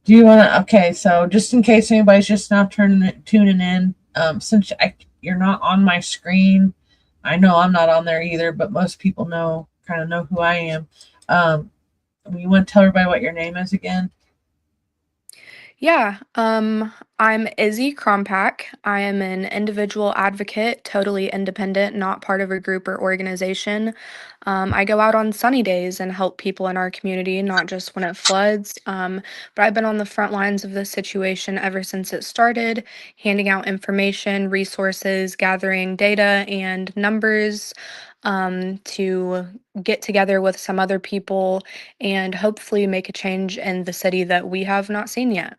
Do you want to? Okay, so just in case anybody's just now tuning in, since you're not on my screen, I know I'm not on there either, but most people kind of know who I am. You want to tell everybody what your name is again? Yeah, I'm Izzy Krompack. I am an individual advocate, totally independent, not part of a group or organization. I go out on sunny days and help people in our community, not just when it floods. But I've been on the front lines of this situation ever since it started, handing out information, resources, gathering data and numbers, to get together with some other people and hopefully make a change in the city that we have not seen yet.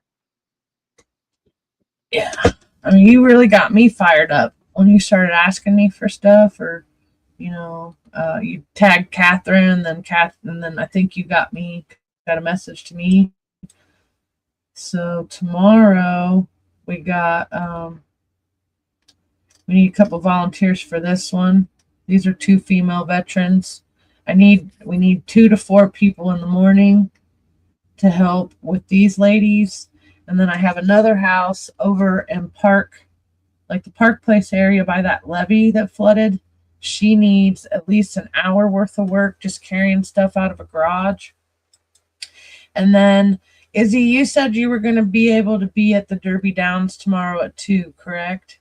Yeah. I mean, you really got me fired up when you started asking me for stuff, or you tagged Catherine, and then I think you got a message to me. So tomorrow we got we need a couple volunteers for this one. These are 2 female veterans. We need 2 to 4 people in the morning to help with these ladies. And then I have another house over in Park, like the Park Place area by that levee that flooded. She needs at least an hour worth of work just carrying stuff out of a garage. And then, Izzy, you said you were going to be able to be at the Derby Downs tomorrow at 2, correct?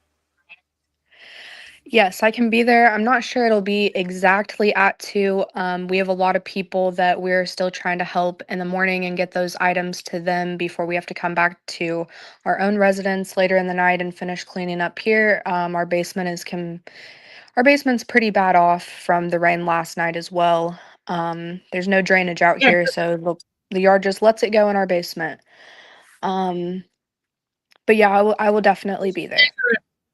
Yes, I can be there. I'm not sure it'll be exactly at 2. We have a lot of people that we're still trying to help in the morning and get those items to them before we have to come back to our own residence later in the night and finish cleaning up here. Our basement's pretty bad off from the rain last night as well. There's no drainage out Yeah, here, so the yard just lets it go in our basement. Um, but yeah, I will definitely be there.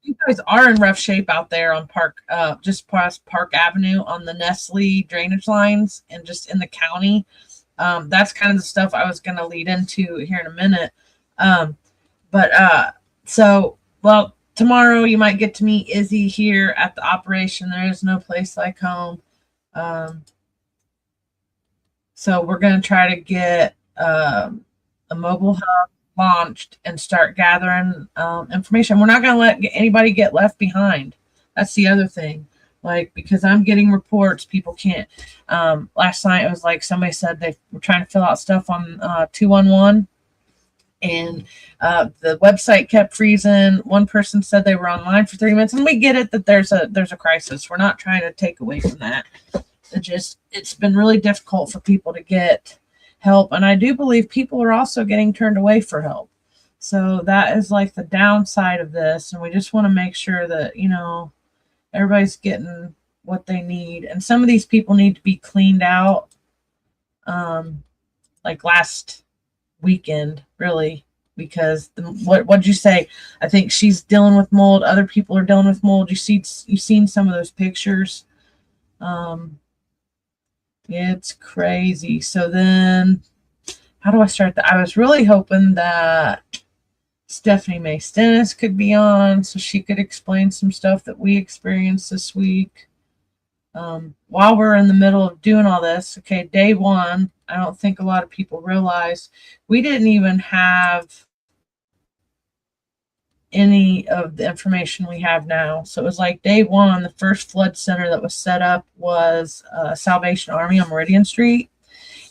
you guys are in rough shape out there on Park, just past Park Avenue on the Nestle drainage lines and just in the county. That's kind of the stuff I was going to lead into here in a minute. So, well, tomorrow you might get to meet Izzy here at the operation. There is no place like home. So we're going to try to get a mobile hub launched and start gathering information. We're not going to let anybody get left behind. That's the other thing. Like, because I'm getting reports, people can't. Last night it was like somebody said they were trying to fill out stuff on 211, and the website kept freezing. One person said they were online for 30 minutes, and we get it that there's a crisis. We're not trying to take away from that. It's been really difficult for people to get help, and I do believe people are also getting turned away for help. So that is like the downside of this, and we just want to make sure that everybody's getting what they need. And some of these people need to be cleaned out, like last weekend, really, because what'd you say? I think she's dealing with mold. Other people are dealing with mold. You've seen some of those pictures. It's crazy. So then, how do I start that? I was really hoping that Stephanie May Stennis could be on so she could explain some stuff that we experienced this week. While we're in the middle of doing all this, okay, day 1, I don't think a lot of people realize we didn't even have any of the information we have now. So it was like day 1, the first flood center that was set up was Salvation Army on Meridian Street.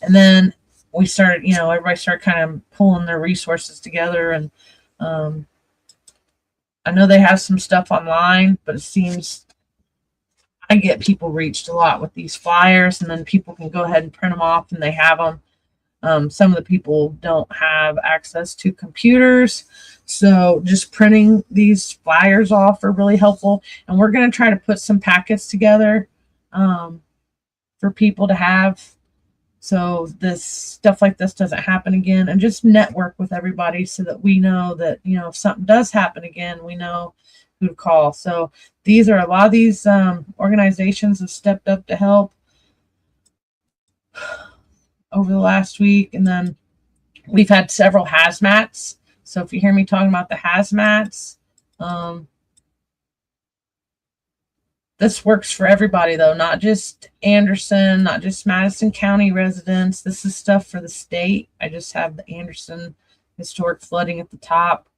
And then we started, everybody started kind of pulling their resources together. And I know they have some stuff online, but it seems I get people reached a lot with these flyers, and then people can go ahead and print them off and they have them. Some of the people don't have access to computers, so just printing these flyers off are really helpful. And we're going to try to put some packets together for people to have, so this stuff like this doesn't happen again, and just network with everybody so that we know that, if something does happen again, we know who to call. So a lot of these organizations have stepped up to help over the last week. And then we've had several hazmats. So if you hear me talking about the hazmats, this works for everybody, though, not just Anderson, not just Madison County residents. This is stuff for the state. I just have the Anderson historic flooding at the top.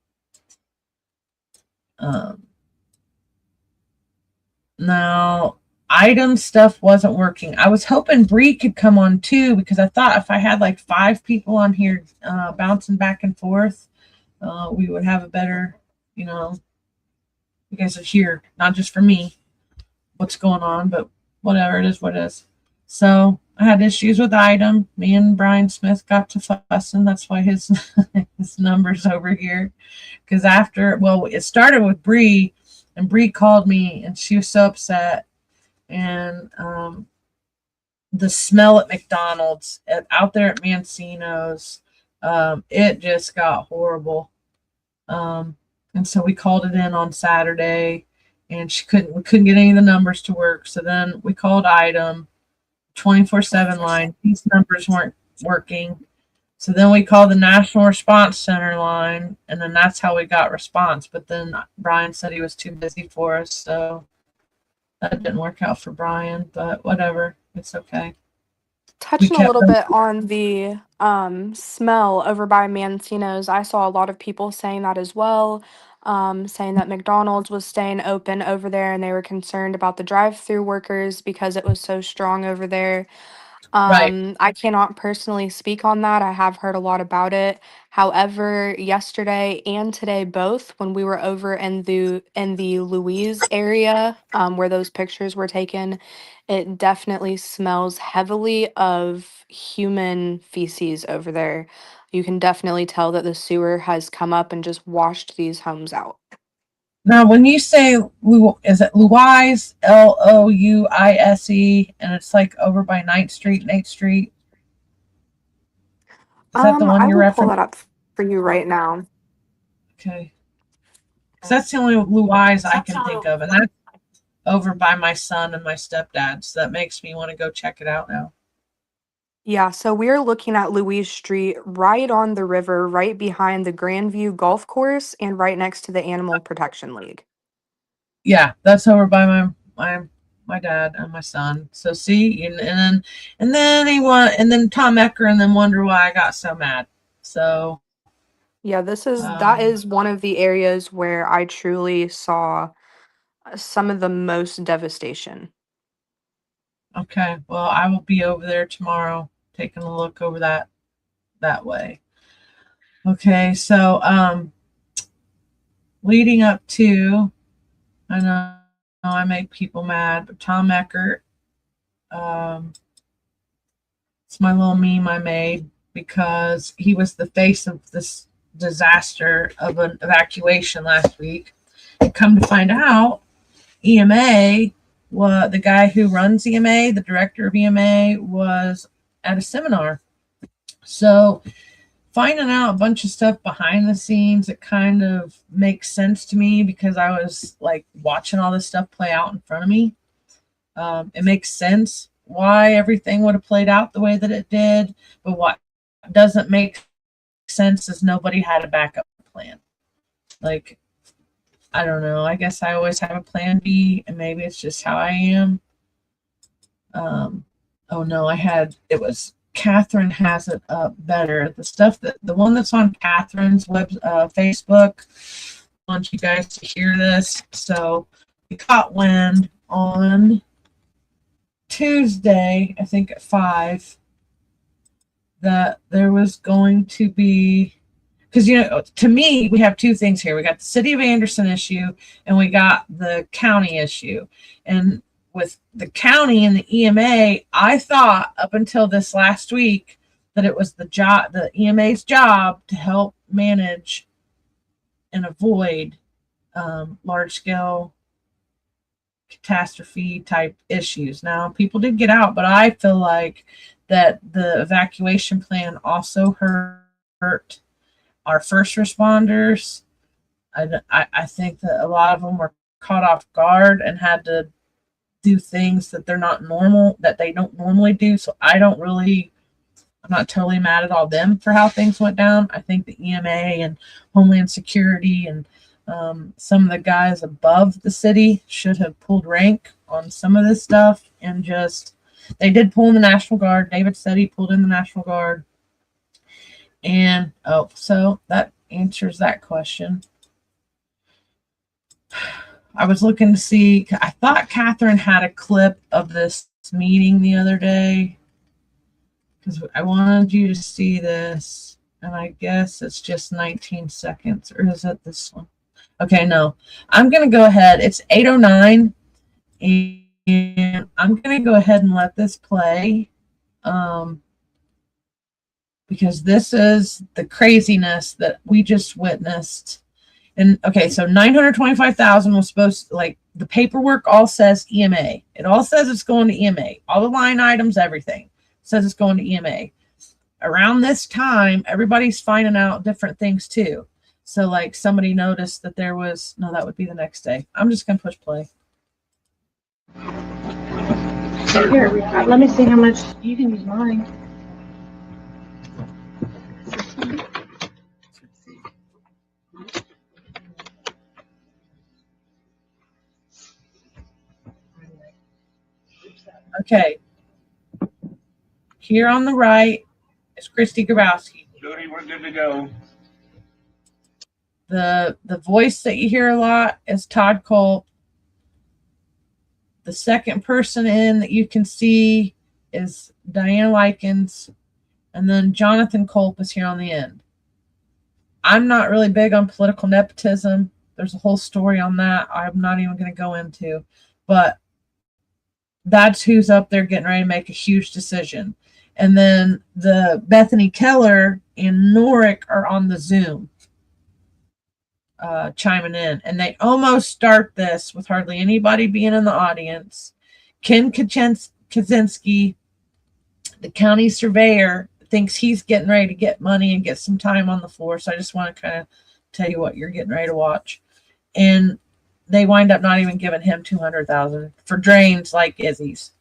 Now, item stuff wasn't working. I was hoping Bree could come on too, because I thought if I had like 5 people on here bouncing back and forth, we would have a better, you guys are here, not just for me, what's going on, but whatever, it is what it is. So I had issues with item. Me and Brian Smith got to fussing. That's why his his number's over here. Because it started with Bree, and Bree called me and she was so upset. And the smell at McDonald's out there at Mancino's, it just got horrible. And so we called it in on Saturday, and we couldn't get any of the numbers to work. So then we called item 24/7 line. These numbers weren't working. So then we called the National Response Center line, and then that's how we got response. But then Brian said he was too busy for us, so that didn't work out for Brian, but whatever. It's okay. We Touching a kept little them. bit on the smell over by Mancino's, I saw a lot of people saying that as well, saying that McDonald's was staying open over there and they were concerned about the drive-through workers because it was so strong over there. Right. I cannot personally speak on that. I have heard a lot about it. However, yesterday and today both, when we were over in the Louise area, where those pictures were taken, it definitely smells heavily of human feces over there. You can definitely tell that the sewer has come up and just washed these homes out. Now, when you say is it Louise, Louise, and it's like over by 9th Street and 8th Street? Is that the one I you're will pull referencing? that up for you right now. Okay. Because that's the only Louise I can think of, and that's over by my son and my stepdad. So that makes me want to go check it out now. Yeah, so we're looking at Louise Street right on the river, right behind the Grandview Golf Course and right next to the Animal Protection League. Yeah, that's over by my dad and my son. So see, and then Tom Ecker, and then wonder why I got so mad. So Yeah, that is one of the areas where I truly saw some of the most devastation. okay, well, I will be over there tomorrow taking a look over that way. Okay, so leading up to, I know I make people mad, but Tom Eckert, it's my little meme I made because he was the face of this disaster of an evacuation last week. And come to find out, EMA, the guy who runs EMA, the director of EMA, was at a seminar. So finding out a bunch of stuff behind the scenes, it kind of makes sense to me because I was like watching all this stuff play out in front of me. It makes sense why everything would have played out the way that it did, but what doesn't make sense is nobody had a backup plan. Like, I don't know. I guess I always have a plan B, and maybe it's just how I am. Oh no, it was Catherine has it up better. The one that's on Catherine's Facebook. I want you guys to hear this. So we caught wind on Tuesday, I think at 5, that there was going to be, because to me, we have two things here. We got the city of Anderson issue and we got the county issue. And with the county and the EMA, I thought up until this last week that it was the EMA's job to help manage and avoid large scale catastrophe type issues. Now, people did get out, but I feel like that the evacuation plan also hurt our first responders. I think that a lot of them were caught off guard and had to do things that they don't normally do. So I'm not totally mad at all them for how things went down. I think the EMA and Homeland Security and some of the guys above the city should have pulled rank on some of this stuff, and they did pull in the National Guard. David said he pulled in the National Guard. And so that answers that question. I was looking to see, I thought Catherine had a clip of this meeting the other day because I wanted you to see this, and I guess it's just 19 seconds, or is it this one? Okay, no. I'm going to go ahead. It's 8:09, and I'm going to go ahead and let this play because this is the craziness that we just witnessed. And okay, so 925,000 was supposed to, like, the paperwork all says EMA. It all says it's going to EMA. All the line items, everything says it's going to EMA. Around this time, everybody's finding out different things too. So like somebody noticed that that would be the next day. I'm just going to push play. Here, let me see how much you can use mine. Okay. Here on the right is Christy Grabowski. Jody, we're good to go. The voice that you hear a lot is Todd Culp. The second person in that you can see is Diana Likens. And then Jonathan Culp is here on the end. I'm not really big on political nepotism. There's a whole story on that I'm not even going to go into. But that's who's up there getting ready to make a huge decision. And then the Bethany Keller and Norick are on the Zoom chiming in. And they almost start this with hardly anybody being in the audience. Ken Kaczynski, the county surveyor, thinks he's getting ready to get money and get some time on the floor. So I just want to kind of tell you what you're getting ready to watch. And they wind up not even giving him $200,000 for drains like Izzy's.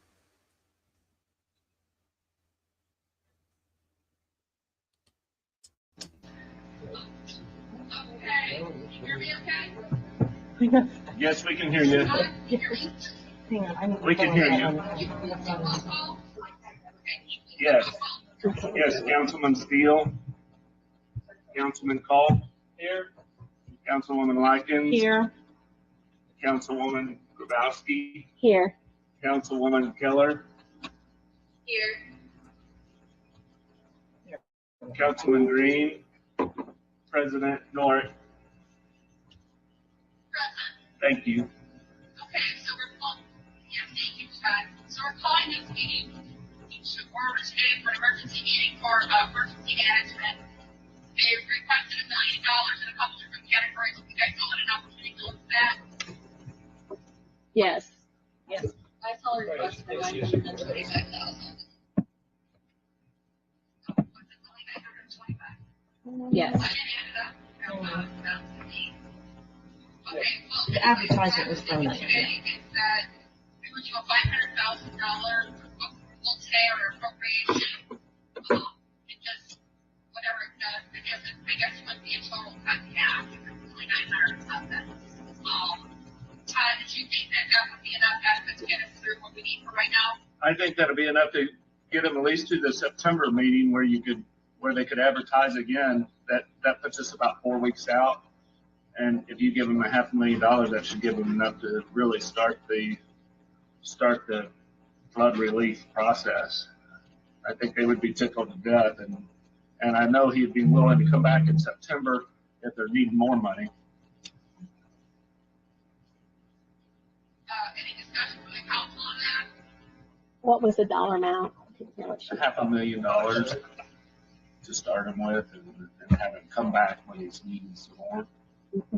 Yes, we can hear you. We can hear you. Yes. Yes, Councilman Steele. Councilman Call. Here. Councilwoman Likens. Here. Councilwoman Grabowski. Here. Councilwoman Keller. Here. Councilman Green. President North. Thank you. Okay, so thank you, Chad. So we're calling this meeting, we're today for an emergency meeting for emergency management. They've requested $1 million in a couple different categories. You guys all had an opportunity to look at that? Yes. Yes. I saw a request for $925,000. Was it only $925,000? Yes. I didn't add it up. Okay, well, The advertisement was done that today is that we would do a $500,000 approval today or appropriation. It just, whatever it does, I guess it would be a total cut in half. It's only 900 something. Todd, did you think that would be enough adequate to get us through what we need for right now? I think that'll be enough to get them at least to the September meeting where they could advertise again. That puts us about 4 weeks out. And if you give them $500,000, that should give them enough to really start the flood relief process. I think they would be tickled to death, and I know he'd be willing to come back in September if they're needing more money. Any discussion with the council on that? What was the dollar amount? $500,000 to start him with, and have him come back when he's needing some more.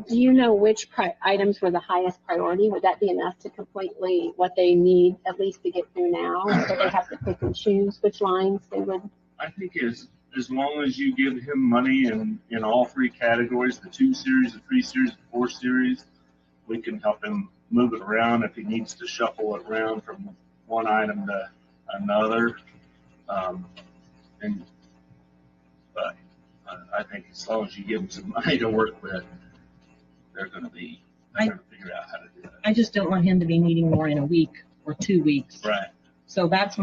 Do you know which items were the highest priority? Would that be enough to completely what they need at least to get through now? So they have to pick and choose which lines they would? I think as long as you give him money in all three categories, the 2 series, the 3 series, the 4 series, we can help him move it around if he needs to shuffle it around from one item to another. But I think as long as you give him some money to work with, they're going to figure out how to do it. I just don't want him to be needing more in a week or 2 weeks. Right. So that's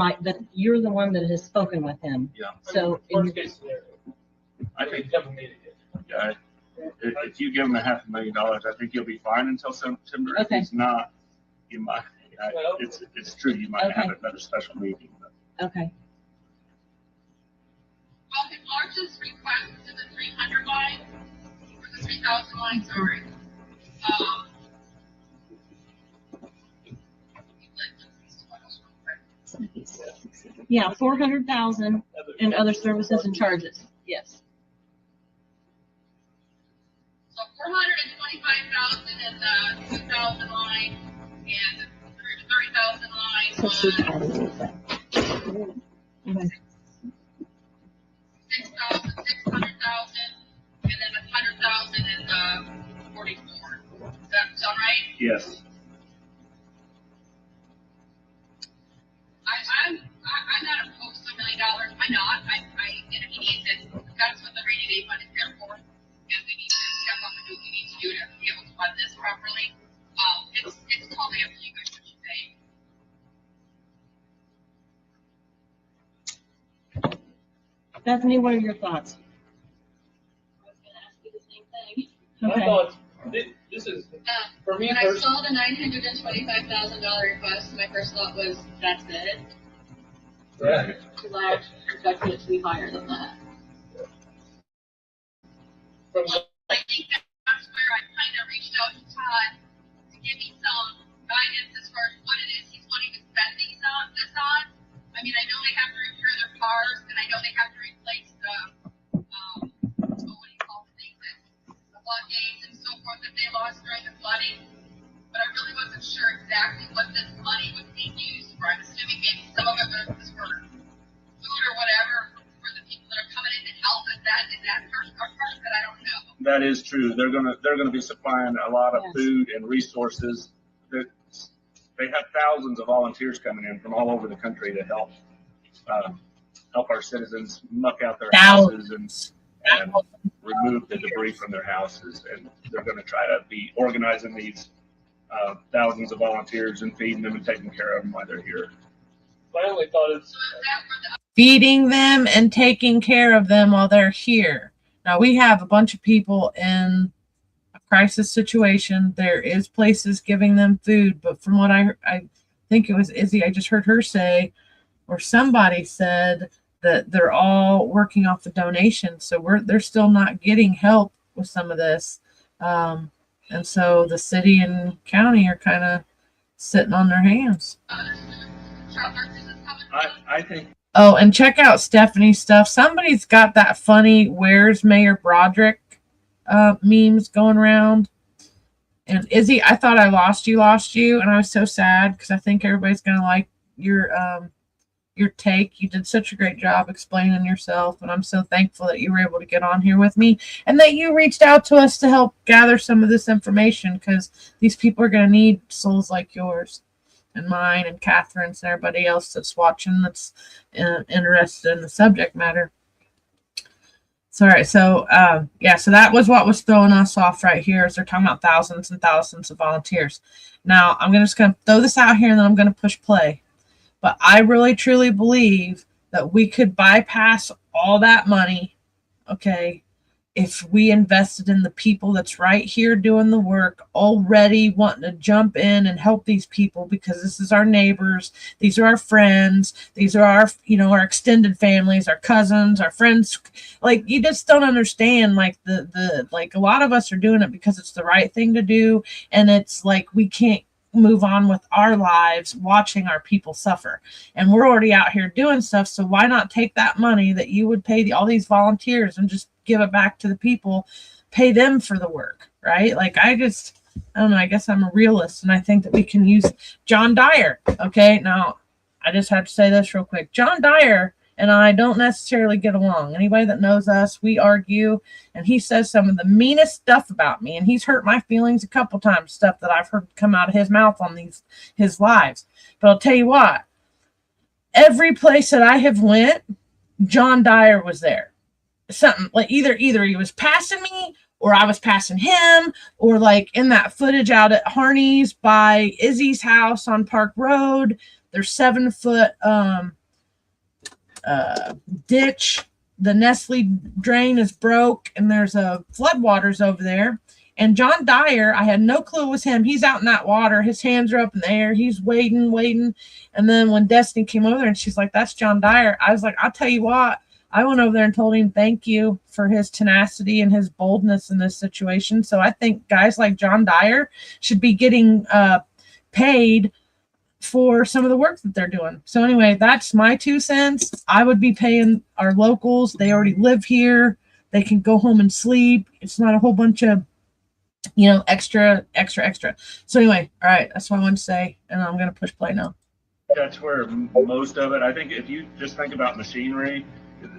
you're the one that has spoken with him. Yeah. So I think if you give him $500,000, I think he'll be fine until September. Okay. If he's not, you might. It's true. You might have Okay. another special meeting. okay. Well, his largest request is in the 300 line, or the 3,000 line, sorry. Yeah, 400,000 and other services and charges. Yes. So 425,000 in the 2,000 line and the 30,000 line So she's on adding it. Okay. 6,000, 600,000, and then 100,000 in the 44. Does that sound right? Yes. I'm not opposed to $1 million. I'm not. And if he needs it, that's what the rainy day fund is there for. And we need to step up and do what we need to do to be able to fund this properly. It's totally up to you guys what you think. Bethany, what are your thoughts? I was gonna ask you the same thing. My Okay. thoughts, this is, for me When I personally, saw the $925,000 request, my first thought was, that's it. yeah. Because I actually expected it to be higher than that. From, I think that's where I kind of reached out to Todd to give me some guidance as far as what it is he's wanting to spend this on. I mean, I know they have to repair their cars, and I know they have to replace the, what do you call the things, the floodgates and so forth that they lost during the flooding. But I really wasn't sure exactly what this money was being used for. I'm assuming maybe some of it was for food or whatever for the people that are coming in to help. Is that part of it? I don't know. That is true. They're gonna be supplying a lot of food and resources. They have thousands of volunteers coming in from all over the country to help our citizens muck out their houses and remove the debris from their houses. And they're going to try to be organizing these thousands of volunteers and feeding them and taking care of them while they're here. my only thought is, Feeding them and taking care of them while they're here. Now we have a bunch of people in a crisis situation. There is places giving them food, but from what I think it was Izzy, I just heard her say, or somebody said that they're all working off the donation. So they're still not getting help with some of this. And so the city and county are kind of sitting on their hands. I think. Oh, and check out Stephanie's stuff. Somebody's got that funny "Where's Mayor Broderick" memes going around. And Izzy, I thought I lost you, and I was so sad because I think everybody's gonna like your take. You did such a great job explaining yourself, and I'm so thankful that you were able to get on here with me and that you reached out to us to help gather some of this information, because these people are gonna need souls like yours and mine and Catherine's and everybody else that's watching that's interested in the subject matter. Sorry. So so that was what was throwing us off right here, is they're talking about thousands and thousands of volunteers. Now I'm just going to throw this out here and then I'm going to push play. But I really truly believe that we could bypass all that money, okay, if we invested in the people that's right here doing the work, already wanting to jump in and help these people, because this is our neighbors, these are our friends, these are our, our extended families, our cousins, our friends. Like, you just don't understand, like like a lot of us are doing it because it's the right thing to do, and it's like we can't move on with our lives watching our people suffer, and we're already out here doing stuff. So why not take that money that you would pay all these volunteers and just give it back to the people, pay them for the work, right? Like, I don't know, I guess I'm a realist, and I think that we can use John Dyer. Okay, now I just have to say this real quick. John Dyer and I don't necessarily get along. Anybody that knows us, we argue, and he says some of the meanest stuff about me, and he's hurt my feelings a couple times, stuff that I've heard come out of his mouth on his lives. But I'll tell you what, every place that I have went, John Dyer was there. Something like either he was passing me or I was passing him, or like in that footage out at Harney's by Izzy's house on Park Road, there's 7-foot ditch. The Nestle drain is broke and there's a floodwaters over there. And John Dyer, I had no clue it was him. He's out in that water. His hands are up in the air. He's waiting. And then when Destiny came over there and she's like, "That's John Dyer," I was like, "I'll tell you what." I went over there and told him thank you for his tenacity and his boldness in this situation. So I think guys like John Dyer should be getting paid for some of the work that they're doing. So anyway, that's my 2 cents. I would be paying our locals. They already live here. They can go home and sleep. It's not a whole bunch of, extra. So anyway, all right, that's what I wanted to say. And I'm going to push play now. That's where most of it, I think, if you just think about machinery,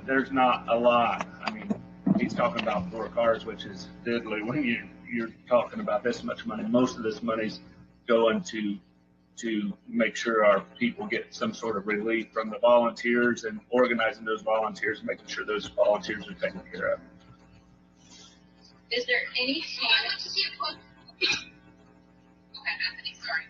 there's not a lot. I mean, he's talking about 4 cars, which is diddly. When you're talking about this much money, most of this money's going to make sure our people get some sort of relief from the volunteers and organizing those volunteers, making sure those volunteers are taken care of. Is there any chance? Okay, Bethany, sorry.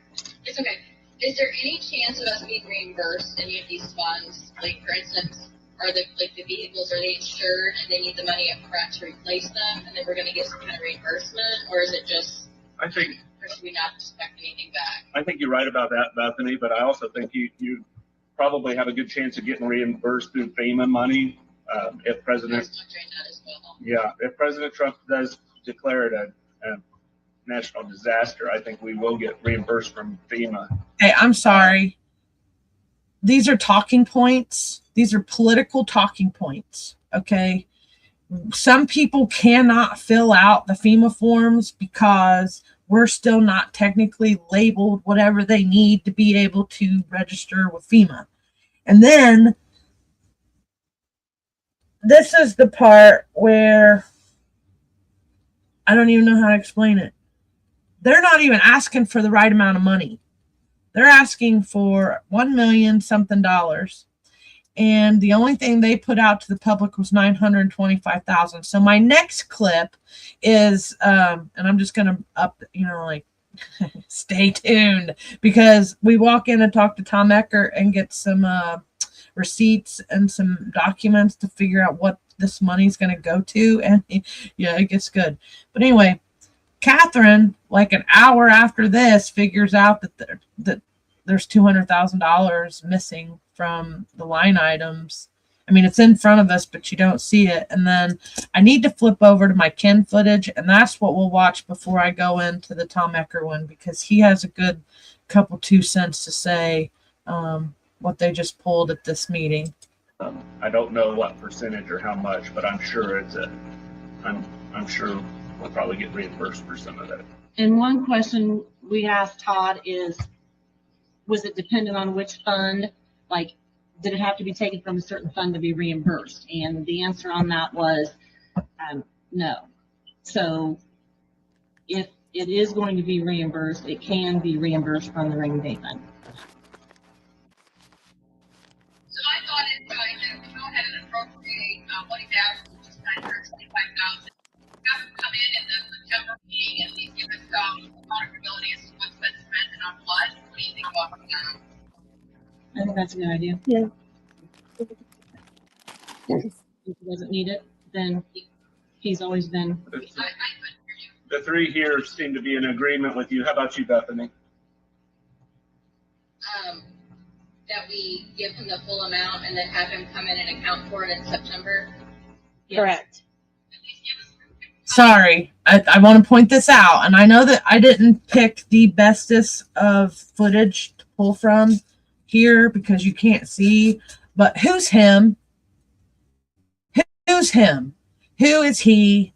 It's okay. Is there any chance of us being reimbursed any of these funds? Like, for instance, are the vehicles, are they insured and they need the money up front to replace them, and then we're going to get some kind of reimbursement, or is it just? I think. Or should we not expect anything back? I think you're right about that, Bethany, but I also think you probably have a good chance of getting reimbursed through FEMA money if President. Yeah, if President Trump does declare it a national disaster, I think we will get reimbursed from FEMA. Hey, I'm sorry. These are talking points. These are political talking points. Okay. Some people cannot fill out the FEMA forms because we're still not technically labeled whatever they need to be able to register with FEMA. And then this is the part where I don't even know how to explain it. They're not even asking for the right amount of money. They're asking for $1 million something dollars. And the only thing they put out to the public was $925,000. So my next clip is, and I'm just going to stay tuned, because we walk in and talk to Tom Eckert and get some receipts and some documents to figure out what this money's going to go to. And yeah, it gets good. But anyway, Catherine, like an hour after this, figures out that there's $200,000 missing from the line items. I mean, it's in front of us, but you don't see it. And then I need to flip over to my Ken footage, and that's what we'll watch before I go into the Tom Eckert one, because he has a good couple 2 cents to say what they just pulled at this meeting. I don't know what percentage or how much, but I'm sure I'm sure we'll probably get reimbursed for some of that. And one question we asked Todd is, was it dependent on which fund? Like, did it have to be taken from a certain fund to be reimbursed? And the answer on that was no. So if it is going to be reimbursed, it can be reimbursed from the rainy day fund. So I thought it to go ahead and appropriate what he has, which is $925,000. Have him come in the September meeting and at least give us accountability as to what's been spent and on what. What do you think about that? I think that's a good idea. Yeah. If he doesn't need it, then he's always been. The three here seem to be in agreement with you. How about you, Bethany? That we give him the full amount and then have him come in and account for it in September. Yes. Correct. Sorry, I want to point this out, and I know that I didn't pick the bestest of footage to pull from here because you can't see, but who's him? Who's him? Who is he?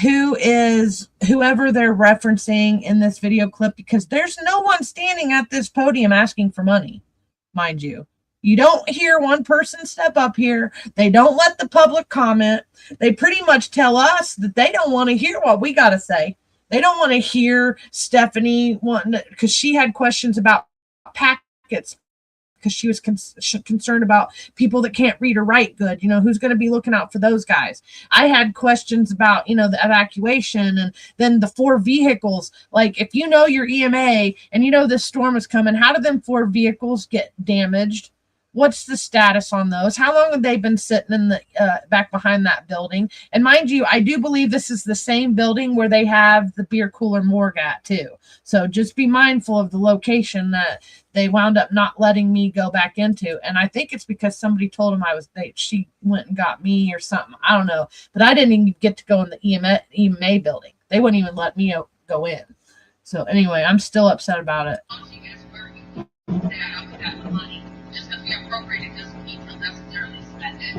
Who is whoever they're referencing in this video clip? Because there's no one standing at this podium asking for money, mind you. You don't hear one person step up here. They don't let the public comment. They pretty much tell us that they don't want to hear what we got to say. They don't want to hear Stephanie wanting, because she had questions about packets, because she was concerned about people that can't read or write good. You know, who's going to be looking out for those guys? I had questions about, you know, the evacuation and then the 4 vehicles. Like, if you know your EMA and you know this storm is coming, how did them 4 vehicles get damaged? What's the status on those? How long have they been sitting in the back behind that building? And mind you, I do believe this is the same building where they have the beer cooler morgue at too. So just be mindful of the location that they wound up not letting me go back into. And I think it's because somebody told them she went and got me or something. I don't know. But I didn't even get to go in the EMA building. They wouldn't even let me go in. So anyway, I'm still upset about it. Just because we appropriate it doesn't mean we'll necessarily spend it.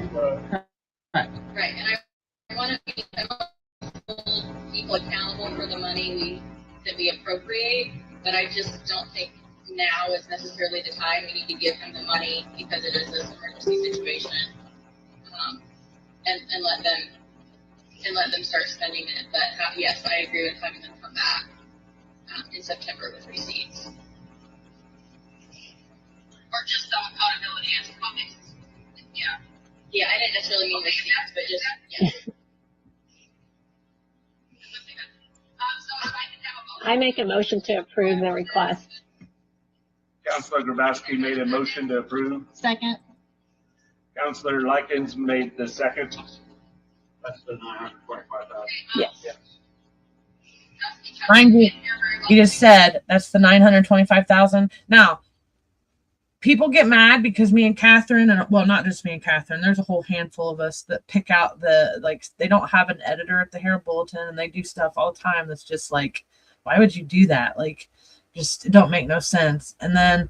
Right. Right. And I want to hold people accountable for the money that we appropriate, but I just don't think now is necessarily the time. We need to give him the money because it is this emergency situation, and let them start spending it. But yes, I agree with having them come back in September with receipts. Or just some accountability as to how they, yeah. Yeah, I didn't necessarily mean receipts, but just, yeah. I make a motion to approve the request. Councilor Grabowski made a motion to approve. Second. Counselor Likens made the second. That's the 925,000. Yes. Mind you just said that's the 925,000. Now, people get mad because me and Catherine, and well, not just me and Catherine, there's a whole handful of us that pick out they don't have an editor at the Herald Bulletin, and they do stuff all the time that's just like, why would you do that? Like, just it don't make no sense. And then,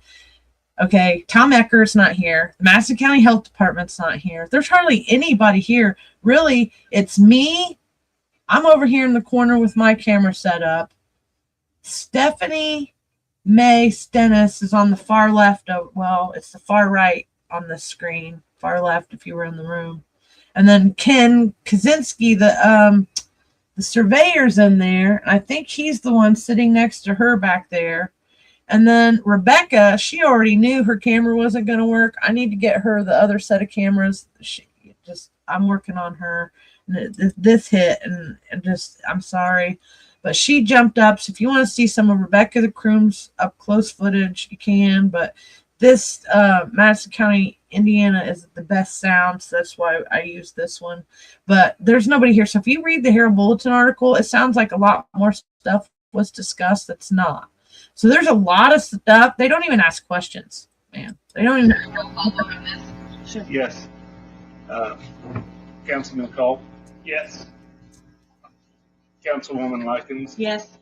okay, Tom Ecker's not here. The Madison County Health Department's not here. There's hardly anybody here. Really, it's me. I'm over here in the corner with my camera set up. Stephanie May Stennis is on the far left of, well, it's the far right on the screen, far left if you were in the room. And then Ken Kaczynski, the surveyor's in there. I think he's the one sitting next to her back there. And then Rebecca, she already knew her camera wasn't going to work. I need to get her the other set of cameras. I'm working on her. This hit, and just, I'm sorry. But she jumped up. So if you want to see some of Rebecca the Croom's up close footage, you can. But this Madison County, Indiana is the best sound. So that's why I use this one. But there's nobody here. So if you read the Herald Bulletin article, it sounds like a lot more stuff was discussed that's not. So there's a lot of stuff. They don't even ask questions, man. They don't even. Yes. Councilman Cole? Yes. Councilwoman Likens? Yes.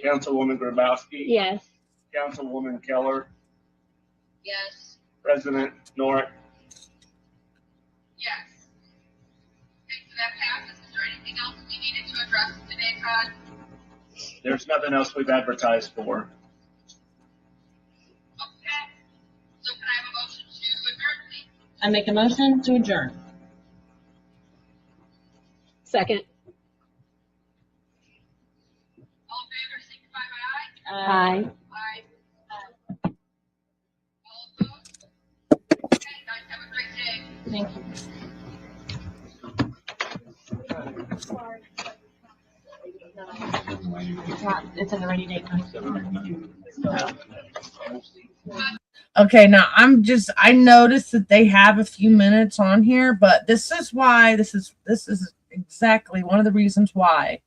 Councilwoman Grabowski? Yes. Councilwoman Keller? Yes. President Norick? Yes. Okay, so that passes. Is there anything else we needed to address today, Todd? There's nothing else we've advertised for. Okay. So can I have a motion to adjourn, please? I make a motion to adjourn. Second. All in favor, signify by aye. Aye. Aye. All opposed? Okay, guys, have a great day. Thank you. It's in the rainy day. Okay, now I noticed that they have a few minutes on here, but this is exactly one of the reasons why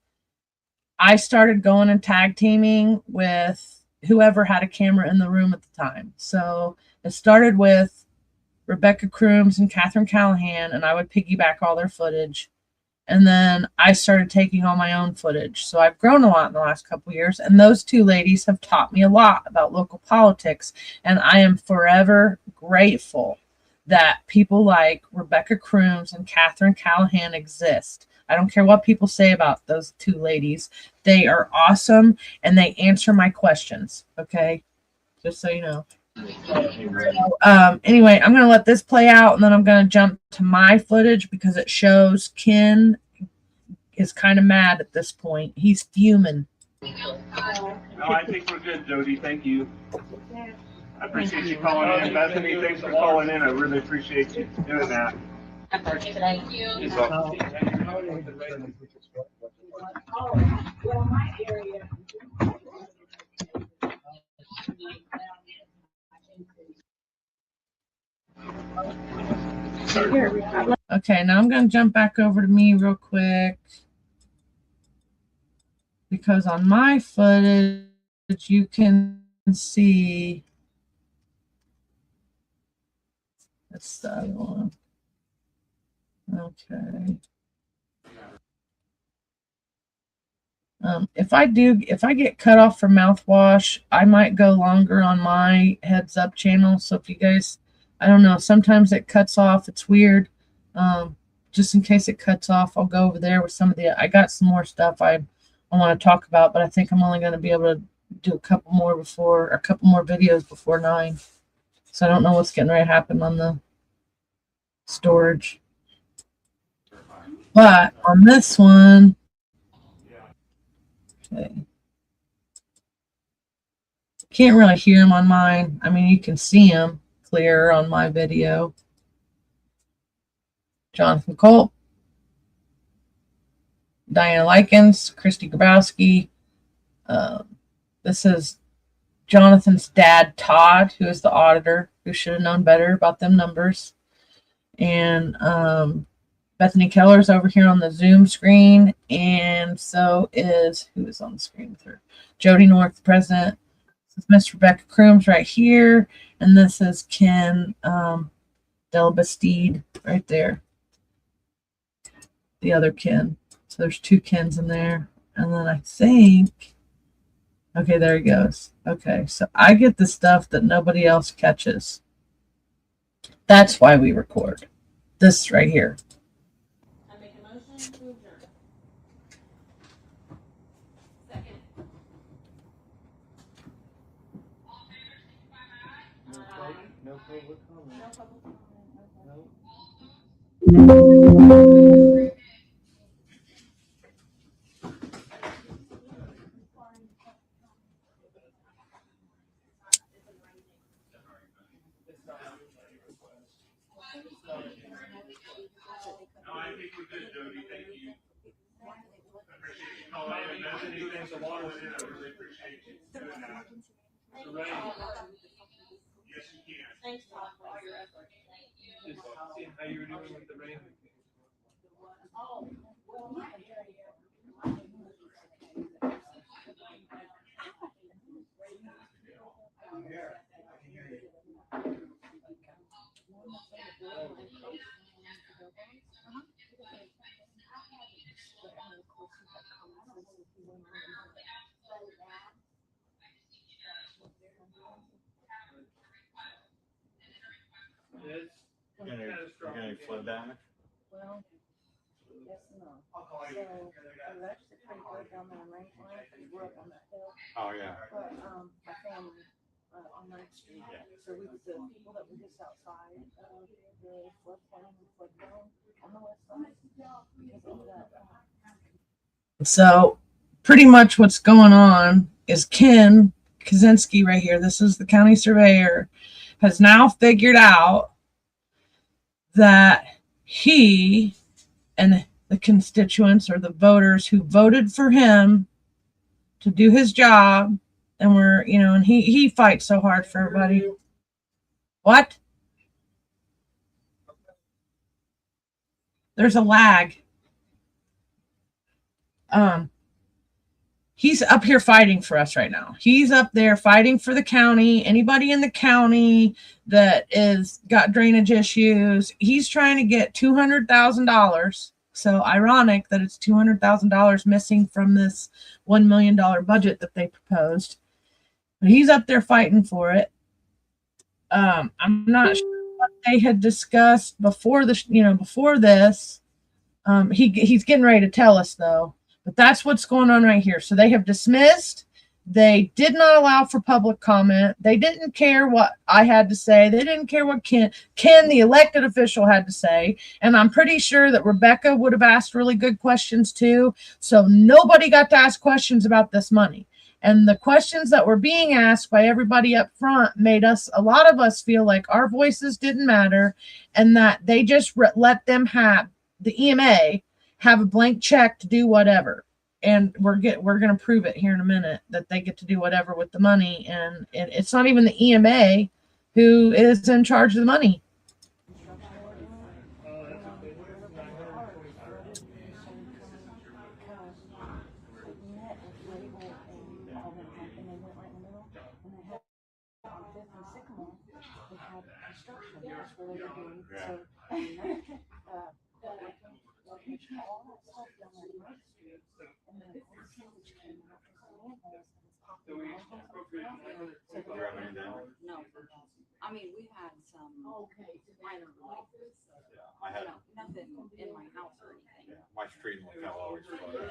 I started going and tag teaming with whoever had a camera in the room at the time. So it started with Rebecca Crooms and Catherine Callahan, and I would piggyback all their footage. And then I started taking all my own footage. So I've grown a lot in the last couple of years. And those two ladies have taught me a lot about local politics. And I am forever grateful that people like Rebecca Crooms and Catherine Callahan exist. I don't care what people say about those two ladies. They are awesome and they answer my questions. Okay? Just so you know. Anyway, I'm going to let this play out and then I'm going to jump to my footage because it shows Ken is kind of mad at this point. He's fuming. No, I think we're good, Jody. Thank you. I appreciate you calling in. Bethany, thanks for calling in. I really appreciate you doing that. Thank you. You're welcome. Okay, now I'm going to jump back over to me real quick because on my footage you can see that's the other one. Okay. If I get cut off for mouthwash, I might go longer on my heads up channel. So if you guys, I don't know, sometimes it cuts off. It's weird. Just in case it cuts off, I'll go over there with some of the, I got some more stuff I want to talk about, but I think I'm only going to be able to do a couple more videos before 9. So I don't know what's getting ready to happen on the storage. But on this one, okay. Can't really hear him on mine. I mean, you can see him clear on my video. Jonathan Colt, Diana Likens, Christy Grabowski. This is Jonathan's dad, Todd, who is the auditor, who should have known better about them numbers. And Bethany Keller's over here on the Zoom screen, and so is, who is on the screen with her? Jody North, the president. This is Miss Rebecca Crooms right here, and this is Ken Delbastide right there. The other Ken. So there's two Kens in there, and then I think, okay, there he goes. Okay, so I get the stuff that nobody else catches. That's why we record this right here. I make a motion to adjourn. Second. No public comment. No public comment. No, I think we're good, Jody. Thank you. I appreciate you calling in. If there's anything to water in, I really appreciate you doing that. So, Ray, yes, you can. Thanks, Todd, for all your effort. Just seeing how you were doing with the rain. You're gonna flood damage? Well, yes and no. So, it was actually pretty good down there in Rangeland, we grew up on that hill. Oh, yeah. But, my family, on Ninth Street, Yeah. so we were the people that were just outside of the floodplain and flood zone on the west side. Because of that, So pretty much what's going on is Ken Kaczynski right here, this is the county surveyor, has now figured out that he and the constituents or the voters who voted for him to do his job, and we're, you know, and he fights so hard for everybody. What? There's a lag. He's up here fighting for us right now. He's up there fighting for the county. Anybody in the county that is got drainage issues, he's trying to get $200,000. So ironic that it's $200,000 missing from this $1 million budget that they proposed. But he's up there fighting for it. I'm not sure what they had discussed before this, before this. He's getting ready to tell us though. But that's what's going on right here. So they have dismissed. They did not allow for public comment. They didn't care what I had to say. They didn't care what Ken, the elected official, had to say. And I'm pretty sure that Rebecca would have asked really good questions too. So nobody got to ask questions about this money. And the questions that were being asked by everybody up front made a lot of us feel like our voices didn't matter and that they just let them have the EMA have a blank check to do whatever. And we're going to prove it here in a minute that they get to do whatever with the money. And it's not even the EMA who is in charge of the money. No, I mean, we've had some minor noises. I had, Nothing in my house or anything. my street and fell always flooded.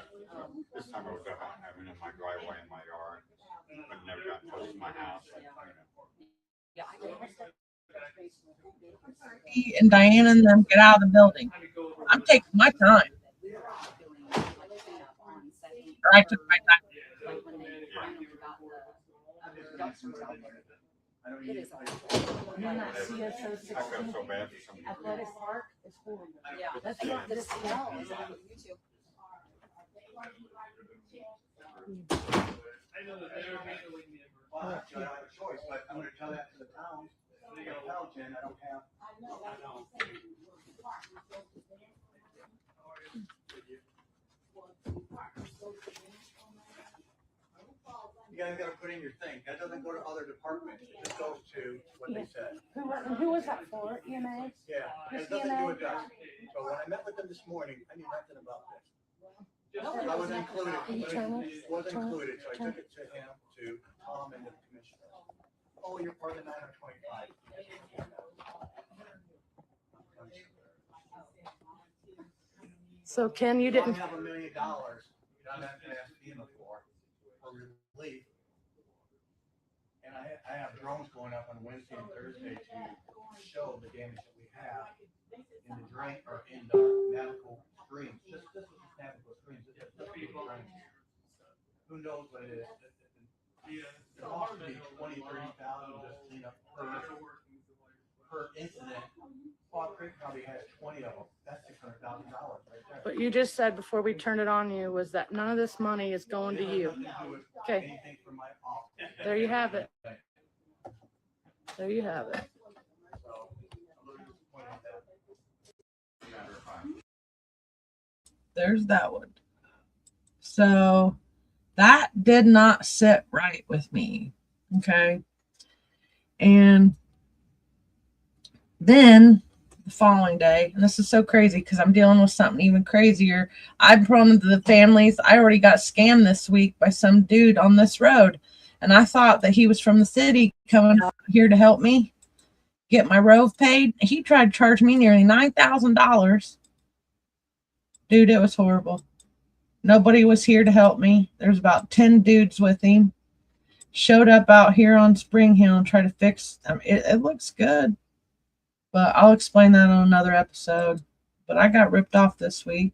This time it was having in my driveway in my yard, but never got close to my house. Yeah, I can. And Diana and them get out of the building. I'm taking my time. Or I took my time. It is. I feel so bad for some people. Athletic park is horrible. Yeah. That's not the smell. Is on YouTube. Well, I don't have a choice, but I'm gonna tell that to the town. I don't have. You guys gotta put in your thing. That doesn't go to other departments. It just goes to what they said. Who was that for? EMA? Yeah, and it doesn't do it us. So when I met with them this morning, I knew nothing about this. So I wasn't included. It wasn't included, so I took it to him, to Tom, and the commissioner. Oh, you're part of the 925. So Ken, you don't didn't. have $1 million. You're not going to ask FEMA for relief. And I have drones going up on Wednesday and Thursday to show the damage that we have in the drain or in the medical streams. This is medical streams. This is who knows what it is? It costs me $20,000, $30,000 just clean up per incident. Fall Creek probably has 20 of them. That's $600,000 right there. What you just said before we turned it on you was that none of this money is going to you. Okay. There you have it. There you have it. There's that one. So that did not sit right with me. Okay. And then the following day, and this is so crazy because I'm dealing with something even crazier. I promised the families, I already got scammed this week by some dude on this road. And I thought that he was from the city coming out here to help me get my rove paid. He tried to charge me nearly $9,000. Dude, it was horrible. Nobody was here to help me. There's about 10 dudes with him. Showed up out here on Spring Hill and tried to fix. It looks good. But I'll explain that on another episode. But I got ripped off this week.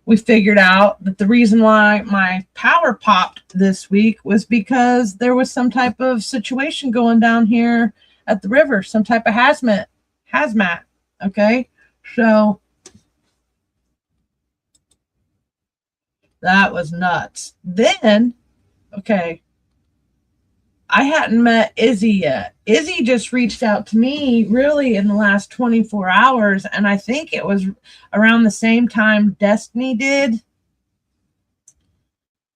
We figured out that the reason why my power popped this week was because there was some type of situation going down here at the river, some type of hazmat. Okay, so that was nuts. Then, okay, I hadn't met Izzy yet. Izzy just reached out to me really in the last 24 hours. And I think it was around the same time Destiny did.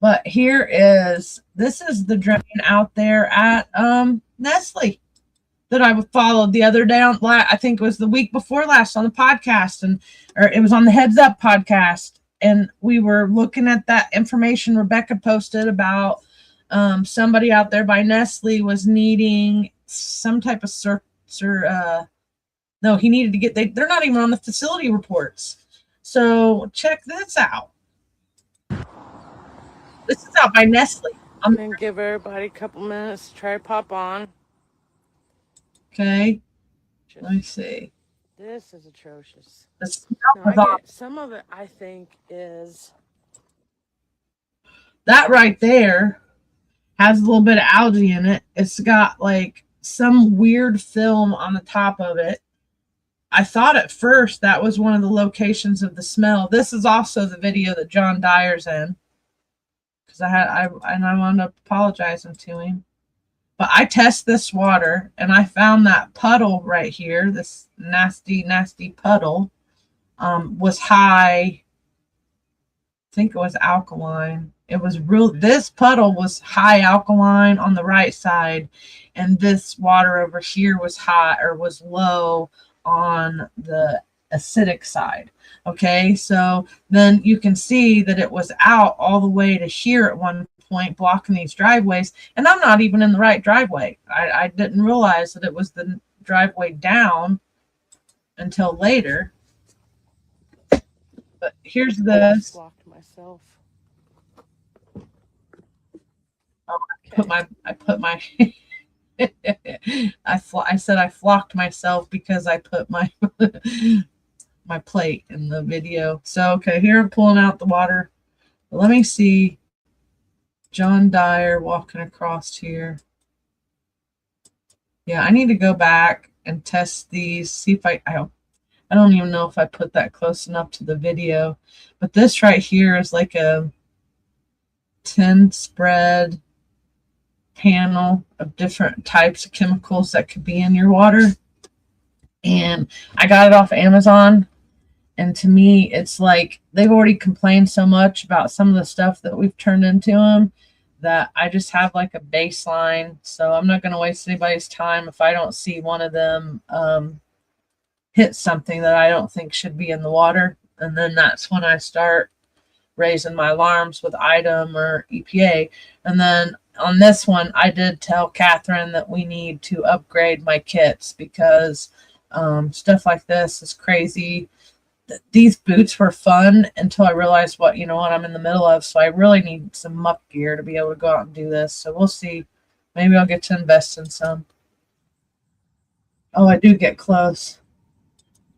But this is the drain out there at Nestle that I followed the other day on, I think it was the week before last on the podcast, or it was on the Heads Up podcast. And we were looking at that information Rebecca posted about somebody out there by Nestle was needing some type of no, he needed to get, they're not even on the facility reports. So check this out. This is out by Nestle. I'm going to give everybody a couple minutes to try to pop on. Okay. Let me see. This is atrocious. Some of it, I think, is that right there has a little bit of algae in it. It's got like some weird film on the top of it. I thought at first that was one of the locations of the smell. This is also the video that John Dyer's in, because I wound up apologizing to him. But I test this water and I found that puddle right here, this nasty puddle, was high. I think it was alkaline. It was this puddle was high alkaline on the right side, and this water over here was high or was low on the acidic side. Okay, so then you can see that it was out all the way to here at one point, blocking these driveways, and I'm not even in the right driveway. I didn't realize that it was the driveway down until later. But here's this. Locked myself. I put my I said I flocked myself because I put my my plate in the video. So okay, here I'm pulling out the water. Let me see John Dyer walking across here. Yeah, I need to go back and test these, see if I don't even know if I put that close enough to the video, but this right here is like a 10 spread panel of different types of chemicals that could be in your water. And I got it off Amazon, And to me, it's like they've already complained so much about some of the stuff that we've turned into them that I just have like a baseline. So I'm not going to waste anybody's time if I don't see one of them hit something that I don't think should be in the water. And then that's when I start raising my alarms with item or EPA. And then on this one, I did tell Catherine that we need to upgrade my kits because stuff like this is crazy. These boots were fun until I realized what I'm in the middle of. So I really need some muck gear to be able to go out and do this. So we'll see. Maybe I'll get to invest in some. Oh, I do get close.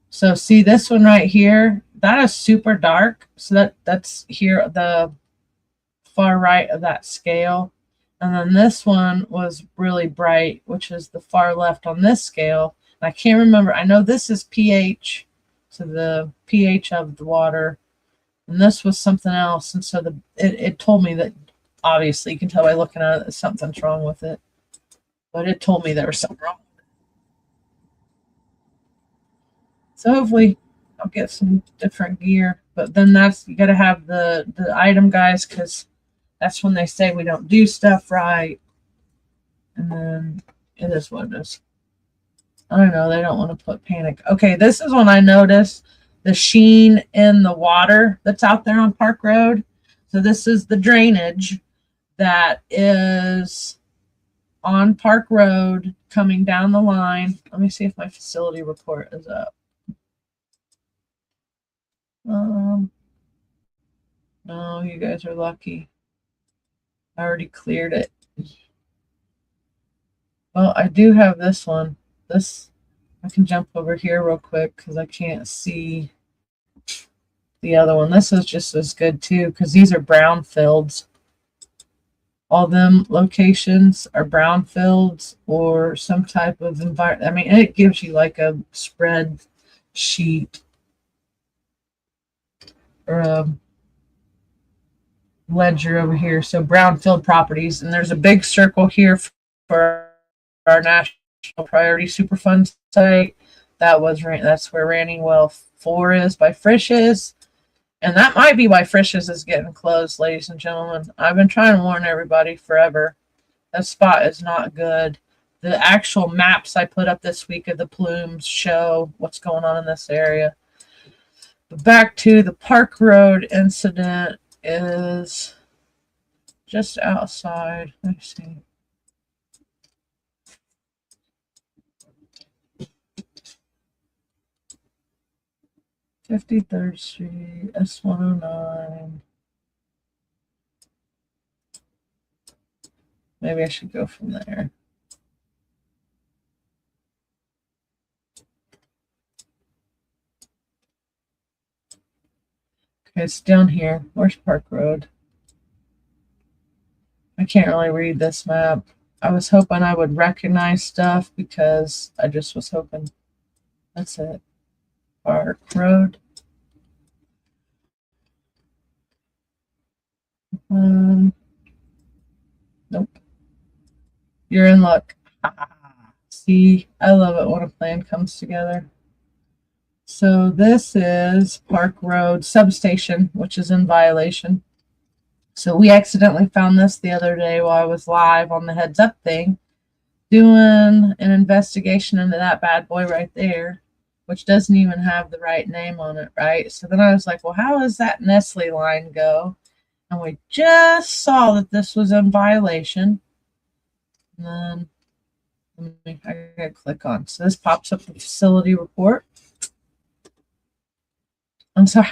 So see this one right here, that is super dark. So that's here, the far right of that scale. And then this one was really bright, which is the far left on this scale. And I can't remember. I know this is pH, so the pH of the water. And this was something else. And so it told me that, obviously, you can tell by looking at it that something's wrong with it. But it told me there was something wrong. So hopefully I'll get some different gear. But then you got to have the item guys, because that's when they say we don't do stuff right. And then it is what it is. I don't know. They don't want to put panic. Okay, this is when I noticed the sheen in the water that's out there on Park Road. So this is the drainage that is on Park Road coming down the line. Let me see if my facility report is up. No, you guys are lucky. I already cleared it. Well, I do have this one. This, I can jump over here real quick because I can't see the other one. This is just as good too because these are brownfields. All them locations are brownfields or some type of environment. I mean, it gives you like a spread sheet or a ledger over here. So brownfield properties, and there's a big circle here for our National Priority Superfund site. That's where Ranning Well 4 is by Frisch's. And that might be why Frisch's is getting closed, ladies and gentlemen. I've been trying to warn everybody forever. That spot is not good. The actual maps I put up this week of the plumes show what's going on in this area. But back to the Park Road incident is just outside. Let me see. "53rd Street, S109. Maybe I should go from there. Okay, it's down here. Where's Park Road? I can't really read this map. I was hoping I would recognize stuff because I just was hoping. That's it. Park Road. Nope. You're in luck. See, I love it when a plan comes together. So this is Park Road Substation, which is in violation. So we accidentally found this the other day while I was live on the Heads Up thing, doing an investigation into that bad boy right there, which doesn't even have the right name on it, right? So then I was like, well, how does that Nestle line go? And we just saw that this was in violation. And then I gotta click on. So this pops up the facility report. And so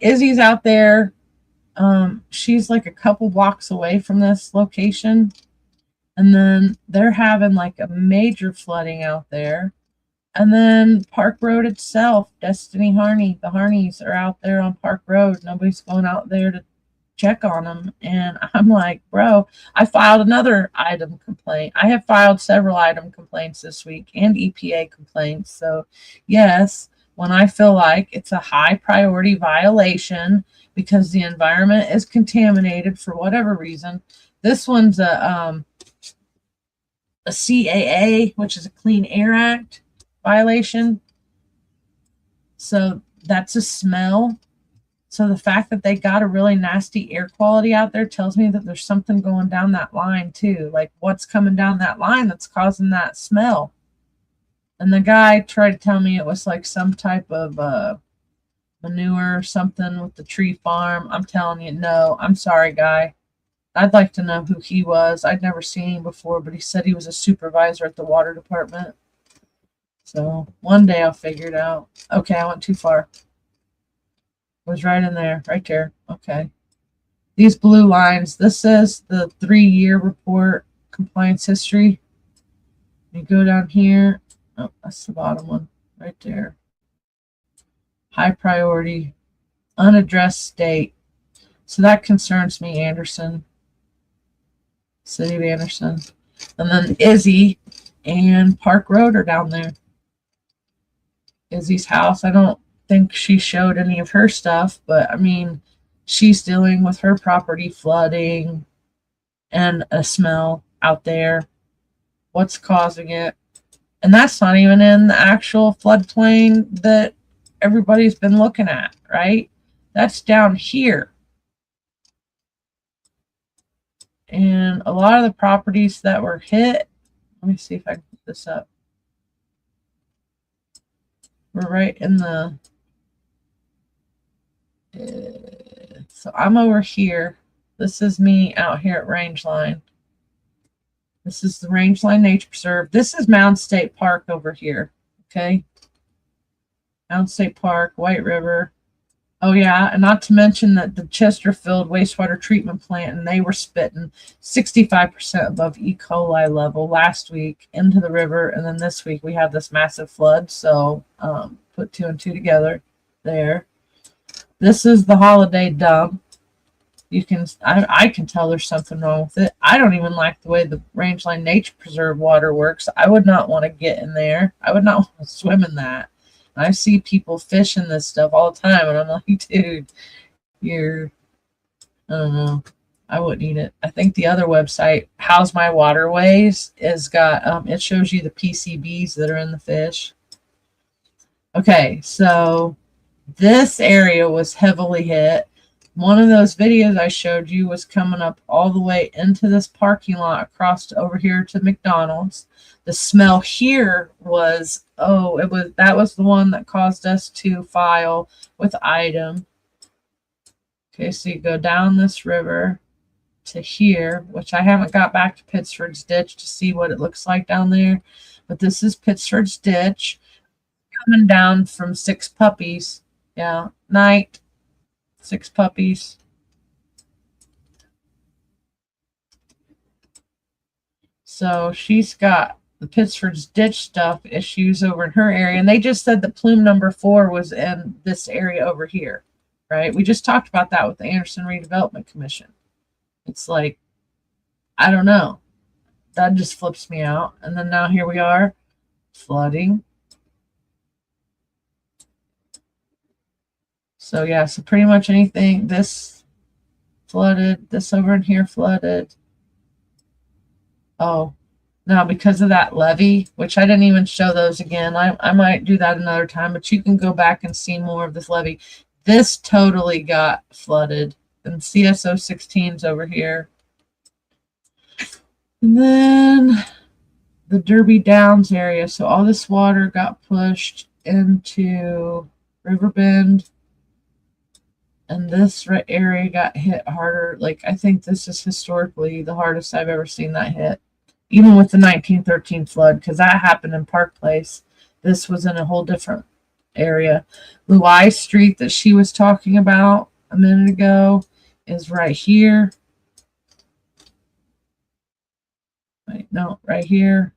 Izzy's out there. She's like a couple blocks away from this location. And then they're having like a major flooding out there. And then Park Road itself, Destiny Harney, the Harneys are out there on Park Road. Nobody's going out there to check on them. And I'm like, bro, I filed another item complaint. I have filed several item complaints this week and EPA complaints. So yes, when I feel like it's a high priority violation because the environment is contaminated for whatever reason. This one's a CAA, which is a Clean Air Act violation. So that's a smell. So the fact that they got a really nasty air quality out there tells me that there's something going down that line too. Like what's coming down that line that's causing that smell. And the guy tried to tell me it was like some type of manure or something with the tree farm. I'm telling you, no, I'm sorry, guy. I'd like to know who he was. I'd never seen him before, but he said he was a supervisor at the water department. So one day I'll figure it out. Okay, I went too far. It was right in there, right there. Okay. These blue lines, this is the 3-year report compliance history. You go down here. Oh, that's the bottom one right there. High priority, unaddressed state. So that concerns me, Anderson. City of Anderson. And then Izzy and Park Road are down there. Izzy's house. I don't think she showed any of her stuff, but I mean, she's dealing with her property flooding and a smell out there. What's causing it? And that's not even in the actual floodplain that everybody's been looking at, right? That's down here. And a lot of the properties that were hit, let me see if I can put this up. We're right in the, so I'm over here. This is me out here at Rangeline. This is the Rangeline Nature Preserve. This is Mound State Park over here. Okay. Mound State Park, White River. Oh yeah, and not to mention that the Chesterfield wastewater treatment plant, and they were spitting 65% above E. coli level last week into the river, and then this week we have this massive flood. So put 2 and 2 together there. This is the holiday dump. You can, I can tell there's something wrong with it. I don't even like the way the Rangeline Nature Preserve water works. I would not want to get in there. I would not want to swim in that. I see people fishing this stuff all the time, and I'm like, dude, I don't know. I wouldn't eat it. I think the other website, How's My Waterways, is got, it shows you the PCBs that are in the fish. Okay, so this area was heavily hit. One of those videos I showed you was coming up all the way into this parking lot across to over here to McDonald's. The smell here was, that was the one that caused us to file with item. Okay, so you go down this river to here, which I haven't got back to Pittsford's Ditch to see what it looks like down there. But this is Pittsford's Ditch coming down from 6 puppies. Yeah, night. 6 puppies. So she's got the Pittsford's Ditch stuff issues over in her area. And they just said that plume number 4 was in this area over here, right? We just talked about that with the Anderson Redevelopment Commission. It's like, I don't know. That just flips me out. And then now here we are, flooding. So yeah, so pretty much anything, this flooded, this over in here flooded. Oh, now because of that levee, which I didn't even show those again. I might do that another time, but you can go back and see more of this levee. This totally got flooded. And CSO 16's over here. And then the Derby Downs area. So all this water got pushed into Riverbend. And this area got hit harder. Like, I think this is historically the hardest I've ever seen that hit. Even with the 1913 flood, because that happened in Park Place. This was in a whole different area. Luai Street that she was talking about a minute ago is right here. Wait, no, right here.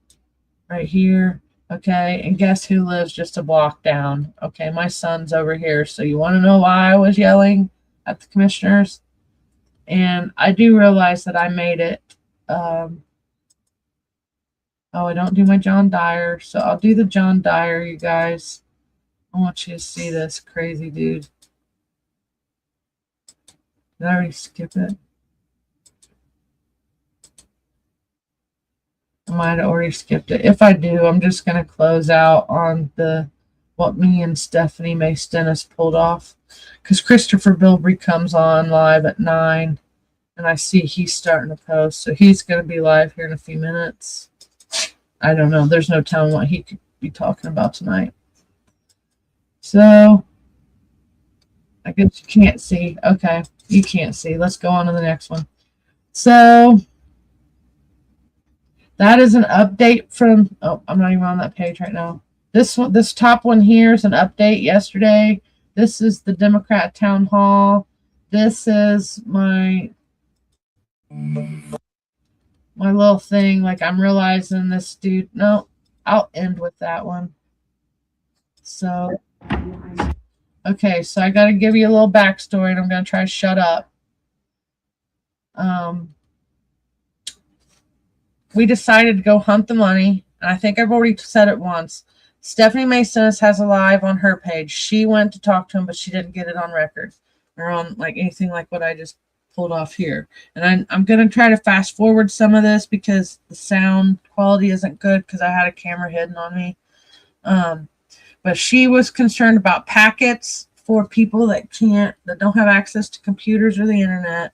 Right here. Okay, and guess who lives just a block down? Okay, my son's over here. So you want to know why I was yelling at the commissioners? And I do realize that I made it. Oh, I don't do my John Dyer. So I'll do the John Dyer, you guys. I want you to see this crazy dude. Did I already skip it? I might have already skipped it. If I do, I'm just going to close out on the what me and Stephanie May Stennis pulled off. Because Christopher Bilbrey comes on live at 9, and I see he's starting to post. So he's going to be live here in a few minutes. I don't know. There's no telling what he could be talking about tonight. So, I guess you can't see. Okay, you can't see. Let's go on to the next one. So, that is an update from, I'm not even on that page right now. This one, this top one here is an update yesterday. This is the Democrat town hall. This is my little thing. Like, I'm realizing this dude, no, I'll end with that one. So, okay, so I got to give you a little backstory, and I'm going to try to shut up. We decided to go hunt the money, and I think I've already said it once. Stephanie Mason has a live on her page. She went to talk to him, but she didn't get it on record or on like anything like what I just pulled off here. And I'm going to try to fast forward some of this because the sound quality isn't good because I had a camera hidden on me. But she was concerned about packets for people that don't have access to computers or the internet.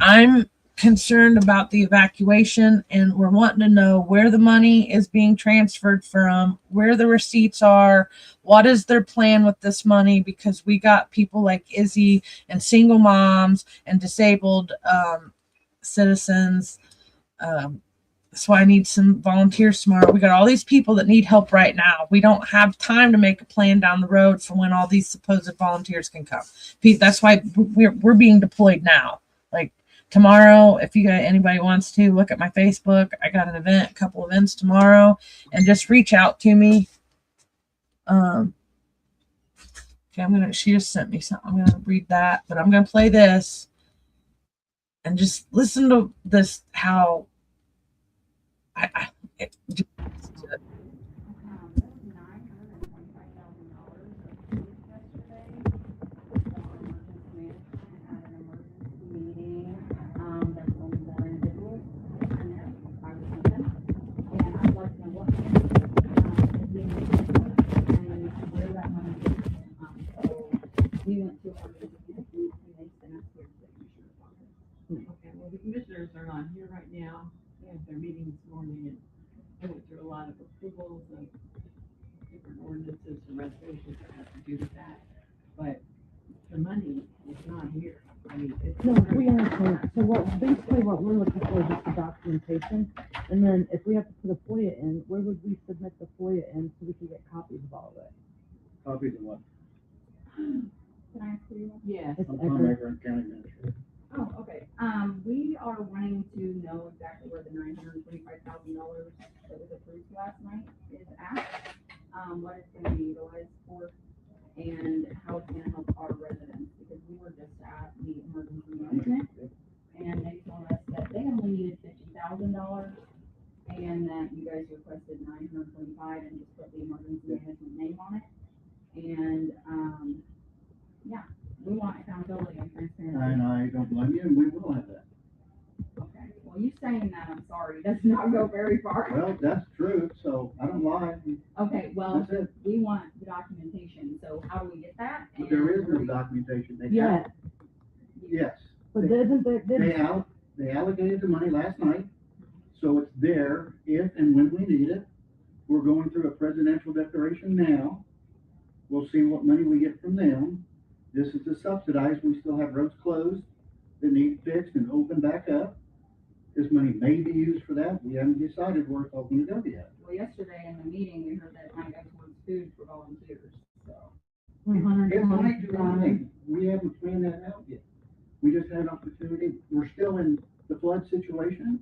I'm concerned about the evacuation, and we're wanting to know where the money is being transferred from, where the receipts are, what is their plan with this money, because we got people like Izzy and single moms and disabled citizens. So I need some volunteers tomorrow. We got all these people that need help right now. We don't have time to make a plan down the road for when all these supposed volunteers can come. That's why we're being deployed now. Like, tomorrow, if anybody wants to look at my Facebook, I got an event, a couple events tomorrow, and just reach out to me. Okay, she just sent me something. I'm gonna read that, but I'm gonna play this and just listen to this. How Well, the commissioners are not here right now. They had their meeting this morning, and they went through a lot of approvals of different ordinances and resolutions that have to do with that. But the money is not here. I mean, it's No, we understand. So basically what we're looking for is just the documentation. And then if we have to put a FOIA in, where would we submit the FOIA in so we can get copies of all of it? Copies of what? Can I ask you? Yeah. I'm Akron County Administrator. Oh, okay. We are wanting to know exactly where the $925,000 that was approved last night is at, what it's gonna be utilized for, and how it's gonna help our residents, because we were just at the emergency management, and they told us that they only needed $50,000, and that you guys requested $925 and just put the emergency management name on it. And, yeah, we want accountability and transparency. And I don't blame you, and we will have that. Okay, well, you saying that, I'm sorry, does not go very far. Well, that's true, so I don't lie. Okay, well, That's it. we want the documentation, so how do we get that? But there is no documentation. They Yeah. have- Yes. But isn't there, They allocated the money last night, so it's there if and when we need it. We're going through a presidential declaration now. We'll see what money we get from them. This is to subsidize. We still have roads closed that need fixed and open back up. This money may be used for that. We haven't decided where it's all going to go yet. Well, yesterday in the meeting, we heard that it might go towards food for volunteers, so. It might do anything. We haven't planned that out yet. We just had an opportunity. We're still in the flood situation.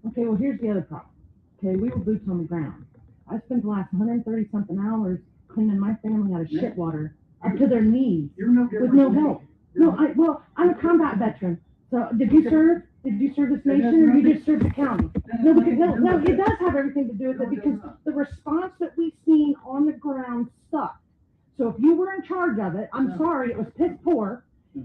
okay, well, here's the other problem. Okay, we were boots on the ground. I spent the last 130 something hours cleaning my family out of Yeah. shit water up to their knees You're no with different. no than me. help. No, I'm a combat veteran. So did you serve? Did you serve this nation or you just serve the county? No, because no, it does have everything to do with it because the response that we've seen on the ground sucked. So if you were in charge of it, I'm sorry, it was piss poor,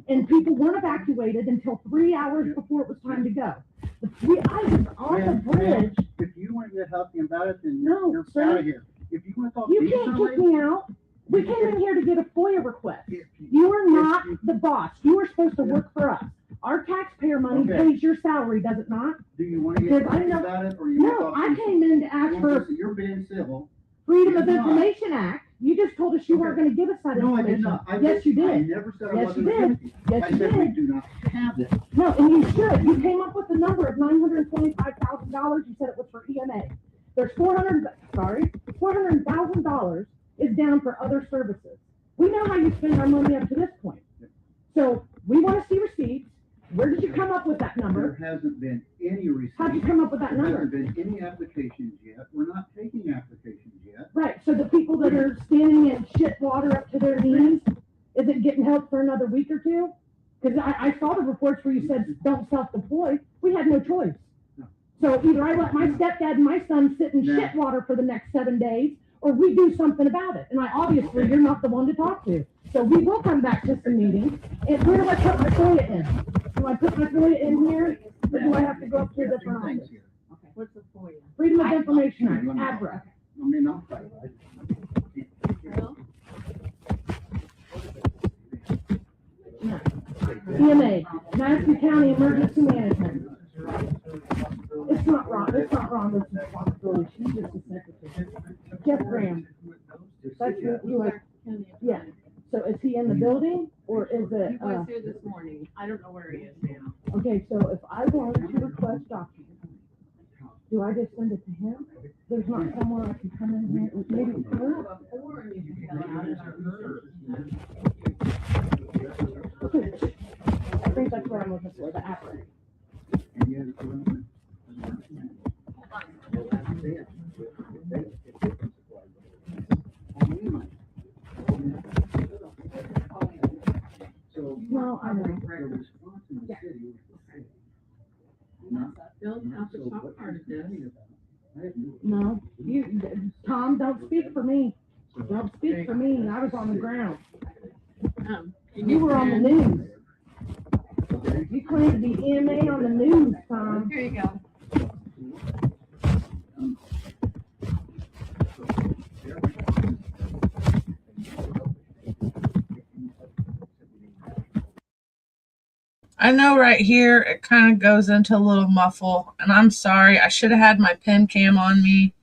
and people weren't evacuated until 3 hours before it was time to go. I was on the bridge. If you want to get helping about it, then No, you're sir. out of here. If you want to talk You to can't somebody, kick me out. We came in here to get a FOIA request. You are not the boss. You are supposed to work for us. Our taxpayer money pays your salary, does it not? Do you want to Because get I know- about it, or you No, want to I talk? came in to ask for You're being civil. Freedom of You're not. Information Act. You just told us you weren't going to give us that No, I information. did not. Yes, you I did. never said I Yes, wasn't you gonna did. give it to you. Yes, I you said we did. do not have it. No, and you should. You came up with the number of $925,000. You said it was for EMA. There's $400,000 is down for other services. We know how you spend our money up to this point. So we want to see receipts. Where did you come up with that There number? hasn't been any receipts. How'd you come up with that There number? hasn't been any applications yet. We're not taking applications yet. Right, so the people that are standing in shit water up to their knees, is it getting help for another week or two? Because I saw the reports where you said don't self-deploy. We had no choice. So either I let my stepdad and my son sit in shit water for the next 7 days, or we do something about it. And obviously, you're not the one to talk to. So we will come back to some meetings. And where do I put my FOIA in? Do I put my FOIA in here, or do I have to go up to a different office? Okay, what's the FOIA? Freedom of Information Act, address. I mean, I'm fine. EMA, Madison County Emergency Management. It's not wrong, it's not wrong, it's responsibility, she's just the secretary. Jeff Graham. That's who I, yeah, so is he in the building, or is it, He was here this morning. I don't know where he is now. okay, so if I wanted to request documents, do I just send it to him? There's not somewhere I can come in here, maybe her? I think that's what I'm looking for, the app. No, I know. Yeah. Bill Township top part of this. No, Tom, don't speak for me. Don't speak for me, I was on the ground. You were on the news. You claim to be EMA on the news, Tom. Here you go. I know right here it kind of goes into a little muffle, and I'm sorry. I should have had my pen cam on me.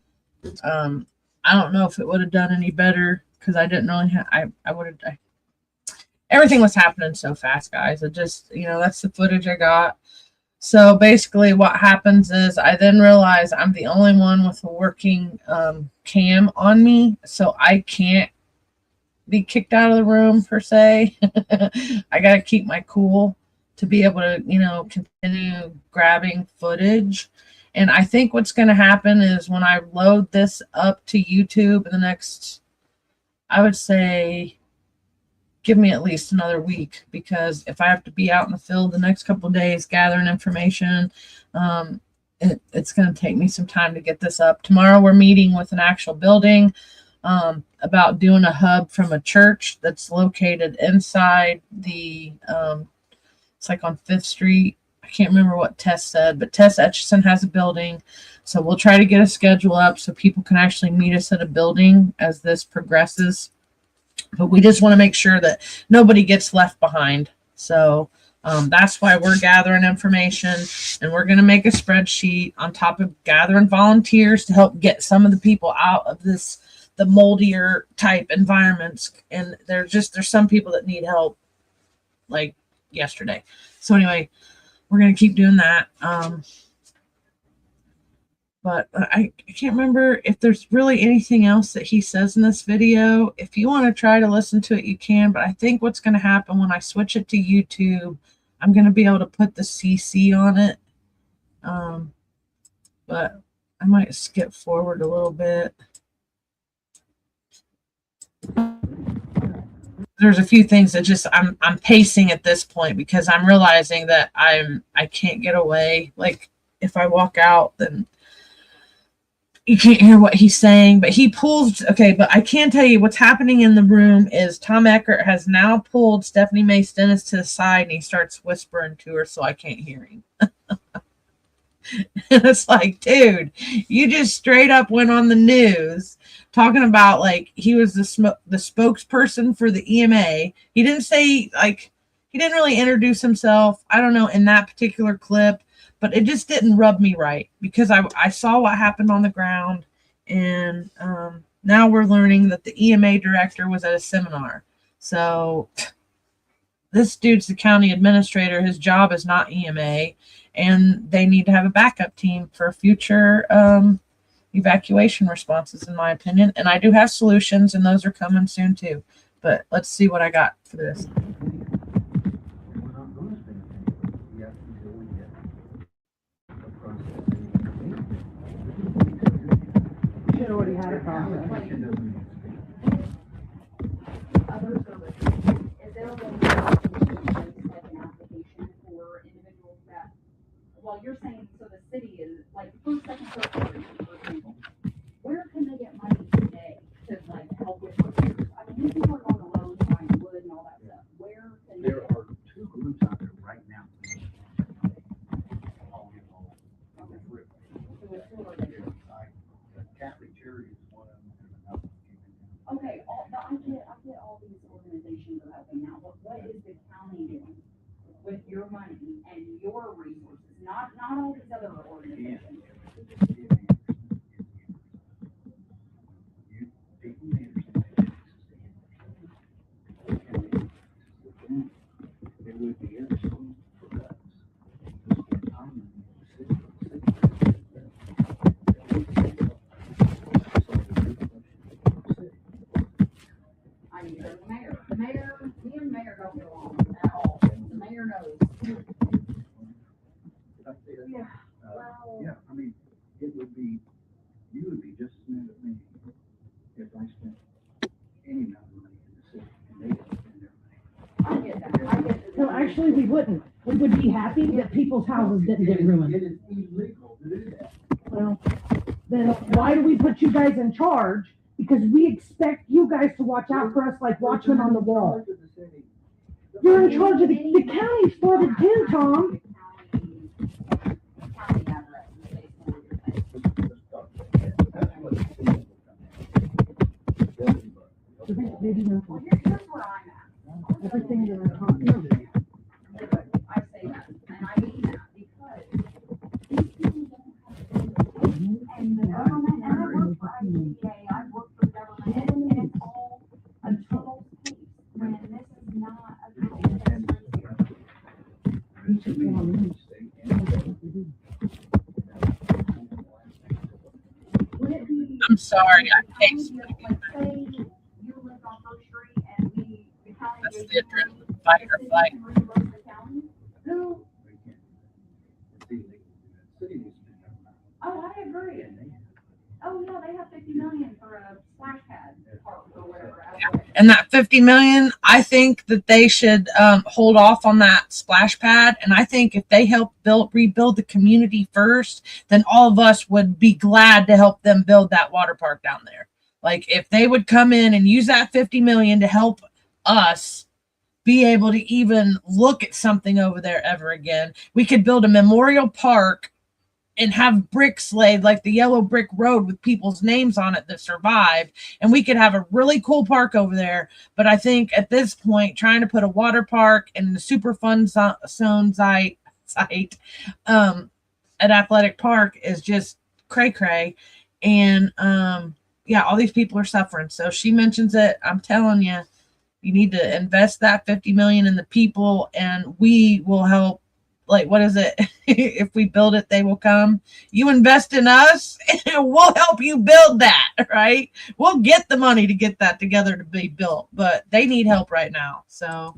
I don't know if it would have done any better because I didn't really have. I would have. Everything was happening so fast, guys. It just, that's the footage I got. So basically, what happens is I then realize I'm the only one with a working cam on me, so I can't be kicked out of the room per se. I got to keep my cool to be able to, continue grabbing footage. And I think what's going to happen is when I load this up to YouTube in the next, I would say, give me at least another week, because if I have to be out in the field the next couple of days gathering information, it's going to take me some time to get this up. Tomorrow we're meeting with an actual building about doing a hub from a church that's located inside the it's like on 5th Street. I can't remember what Tess said, but Tess Etchison has a building. So we'll try to get a schedule up so people can actually meet us at a building as this progresses. But we just want to make sure that nobody gets left behind. So that's why we're gathering information, and we're going to make a spreadsheet on top of gathering volunteers to help get some of the people out of the moldier type environments. And there's some people that need help like yesterday. So anyway, we're going to keep doing that. But I can't remember if there's really anything else that he says in this video. If you want to try to listen to it, you can. But I think what's going to happen when I switch it to YouTube, I'm going to be able to put the CC on it. But I might skip forward a little bit. There's a few things that just I'm pacing at this point because I'm realizing that I can't get away. Like if I walk out, then you can't hear what he's saying. But he pulls. Okay, but I can tell you what's happening in the room is Tom Eckert has now pulled Stephanie Mace Dennis to the side, and he starts whispering to her, so I can't hear him. And it's like, dude, you just straight up went on the news talking about like he was the spokesperson for the EMA. He didn't say, like, he didn't really introduce himself. I don't know, in that particular clip, but it just didn't rub me right because I saw what happened on the ground. And now we're learning that the EMA director was at a seminar. So this dude's the county administrator. His job is not EMA, and they need to have a backup team for future evacuation responses, in my opinion. And I do have solutions, and those are coming soon too. But let's see what I got for this. Should already had a process. Is there a way like an application for individuals that, well, you're saying, so the city is like first, second, third party, for example, where can they get money today to like help with repairs? I mean, these people are on the road buying wood and all that stuff. Where can they There get? are two groups out there right now. Catholic Charity is one of them, and another one. Okay, I get all these organizations are helping now, but what is the county doing with your money and your resources? Not all these other organizations. It would be interesting for us. I need to go to the mayor. Me and the mayor don't get along at all. The mayor knows. Yeah, well. Yeah, I mean, it would be, you would be just as mad at me if I spent any amount of money in the city and they didn't spend their money. I get that. I get that. No, actually, we wouldn't. We would be happy that people's houses didn't get ruined. It is illegal to do that. Well, then why do we put you guys in charge? Because we expect you guys to watch out for us like watchmen on the wall. You're in charge of the county's for it too, Tom. Maybe no. Well, here's where I'm at. Everything you're talking I say that, and I mean that, because these people don't have, and the government, and I work for ICA, I work for the government, and it's all a total case, when this is not a good Would it be? I'm sorry, I can't. Like, say you lived on First Street and the county. That's the adrenaline fight or flight. Who? Oh, I agree. Oh, yeah, they have 50 million for a splash pad park or whatever. And that 50 million, I think that they should hold off on that splash pad. And I think if they help rebuild the community first, then all of us would be glad to help them build that water park down there. Like if they would come in and use that 50 million to help us be able to even look at something over there ever again, we could build a memorial park and have bricks laid like the yellow brick road with people's names on it that survived. And we could have a really cool park over there. But I think at this point, trying to put a water park in the super fun zone site at Athletic Park is just cray cray. And yeah, all these people are suffering. So she mentions it. I'm telling you, you need to invest that 50 million in the people, and we will help. Like, what is it? If we build it, they will come. You invest in us, and we'll help you build that, right? We'll get the money to get that together to be built, but they need help right now. So,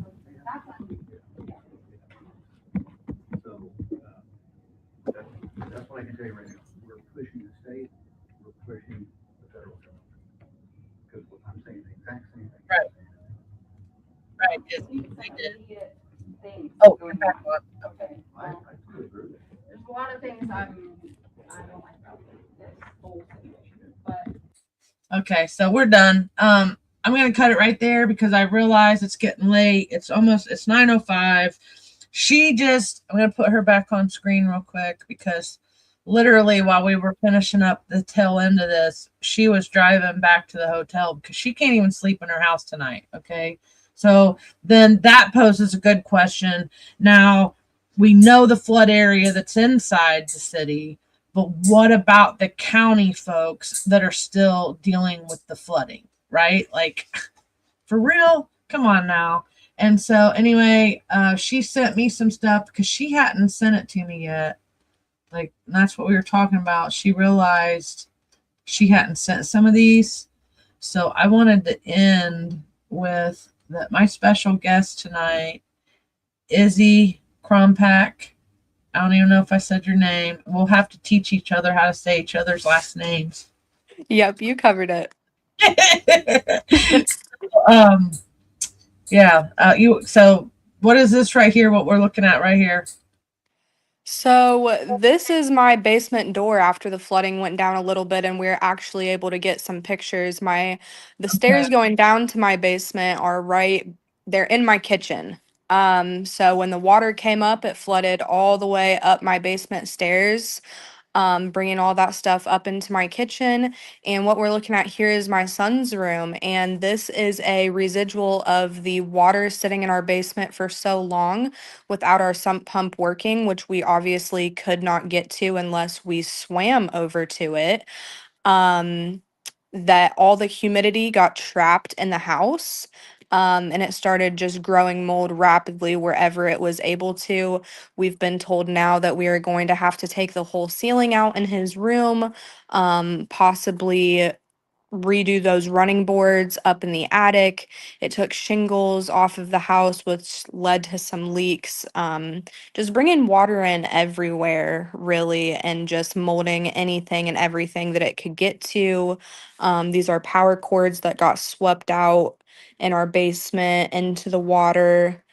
That's what I can tell you right now. We're pushing the state, we're pushing the federal government. Because I'm saying the exact same thing. right. Right. They did. Oh, you're back on. Okay. There's a lot of things I don't like about this whole situation, but. Okay, so we're done. I'm gonna cut it right there because I realize it's getting late. It's 9:05. I'm gonna put her back on screen real quick because literally while we were finishing up the tail end of this, she was driving back to the hotel because she can't even sleep in her house tonight. Okay. So then that poses a good question. Now we know the flood area that's inside the city, but what about the county folks that are still dealing with the flooding, right? Like, for real? Come on now. And so anyway, she sent me some stuff because she hadn't sent it to me yet. Like, that's what we were talking about. She realized she hadn't sent some of these. So I wanted to end with that my special guest tonight, Izzy Krompack. I don't even know if I said your name. We'll have to teach each other how to say each other's last names. Yep, you covered it. um yeah, so what is this right here, what we're looking at right here? So this is my basement door after the flooding went down a little bit and we are actually able to get some pictures. The stairs going down to my basement are they're in my kitchen. So when the water came up, it flooded all the way up my basement stairs, bringing all that stuff up into my kitchen. And what we're looking at here is my son's room. And this is a residual of the water sitting in our basement for so long without our sump pump working, which we obviously could not get to unless we swam over to it. That all the humidity got trapped in the house. And it started just growing mold rapidly wherever it was able to. We've been told now that we are going to have to take the whole ceiling out in his room, possibly redo those running boards up in the attic. It took shingles off of the house, which led to some leaks. Just bringing water in everywhere, really, and just molding anything and everything that it could get to. These are power cords that got swept out in our basement into the water.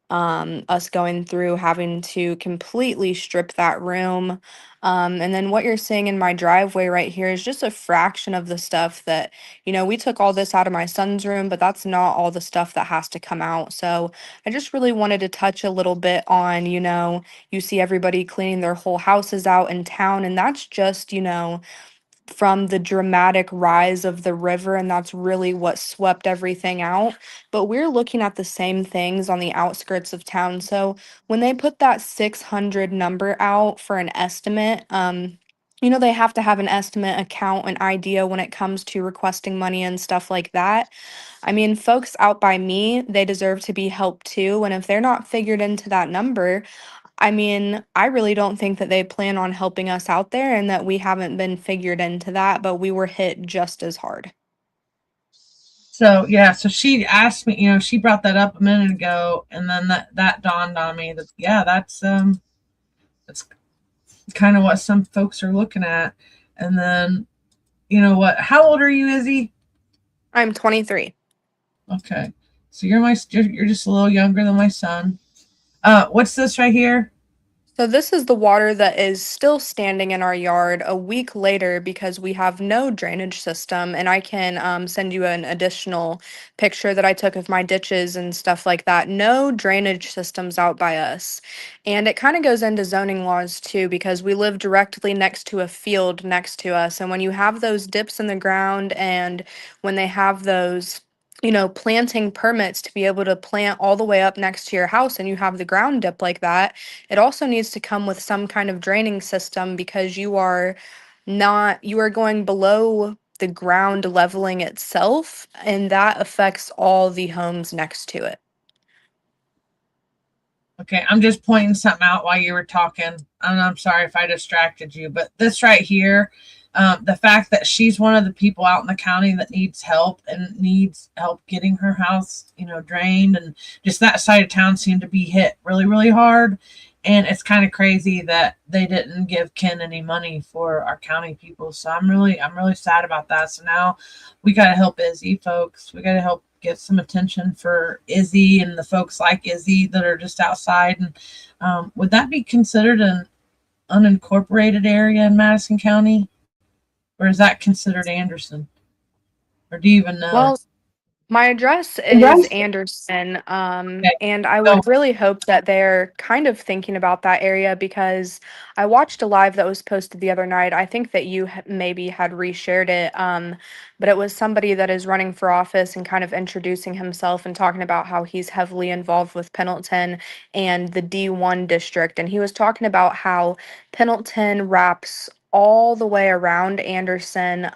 Us going through having to completely strip that room. And then what you're seeing in my driveway right here is just a fraction of the stuff that, we took all this out of my son's room, but that's not all the stuff that has to come out. So I just really wanted to touch a little bit on, you see everybody cleaning their whole houses out in town, and that's just, from the dramatic rise of the river, and that's really what swept everything out. But we're looking at the same things on the outskirts of town. So when they put that 600 number out for an estimate, they have to have an estimate account, an idea when it comes to requesting money and stuff like that. I mean, folks out by me, they deserve to be helped too. And if they're not figured into that number, I mean, I really don't think that they plan on helping us out there and that we haven't been figured into that, but we were hit just as hard. So yeah, so she asked me, she brought that up a minute ago, and then that dawned on me that that's kind of what some folks are looking at. And then what, how old are you, Izzy? I'm 23. Okay, so you're just a little younger than my son. What's this right here? So this is the water that is still standing in our yard a week later because we have no drainage system, and I can send you an additional picture that I took of my ditches and stuff like that. No drainage systems out by us. And it kind of goes into zoning laws too, because we live directly next to a field next to us. And when you have those dips in the ground and when they have those planting permits to be able to plant all the way up next to your house and you have the ground dip like that, it also needs to come with some kind of draining system because you are going below the ground leveling itself, and that affects all the homes next to it. Okay, I'm just pointing something out while you were talking. And I'm sorry if I distracted you, but this right here, the fact that she's one of the people out in the county that needs help and needs help getting her house, drained, and just that side of town seemed to be hit really, really hard. And it's kind of crazy that they didn't give Ken any money for our county people. So I'm really sad about that. So now we got to help Izzy, folks. We got to help get some attention for Izzy and the folks like Izzy that are just outside. And would that be considered an unincorporated area in Madison County? Or is that considered Anderson? Or do you even know? Well, My address Address? is Anderson, Okay. and I So, would really hope that they're kind of thinking about that area because I watched a live that was posted the other night. I think that you maybe had reshared it, but it was somebody that is running for office and kind of introducing himself and talking about how he's heavily involved with Pendleton and the D1 district. And he was talking about how Pendleton wraps all the way around Anderson.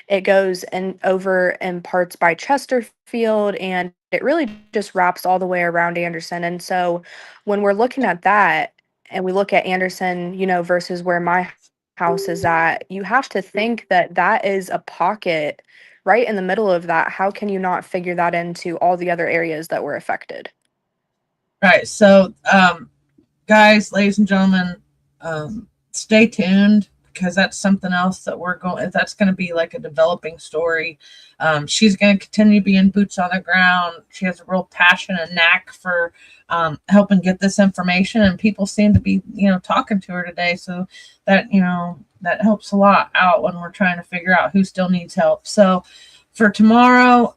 It goes and over in parts by Chesterfield, and it really just wraps all the way around Anderson. And so when we're looking at that and we look at Anderson, versus where my house is at, you have to think that that is a pocket right in the middle of that. How can you not figure that into all the other areas that were affected? right. So, guys, ladies and gentlemen, stay tuned because that's something else that that's going to be like a developing story. She's going to continue being boots on the ground. She has a real passion and knack for helping get this information, and people seem to be, talking to her today. So that, that helps a lot out when we're trying to figure out who still needs help. So for tomorrow,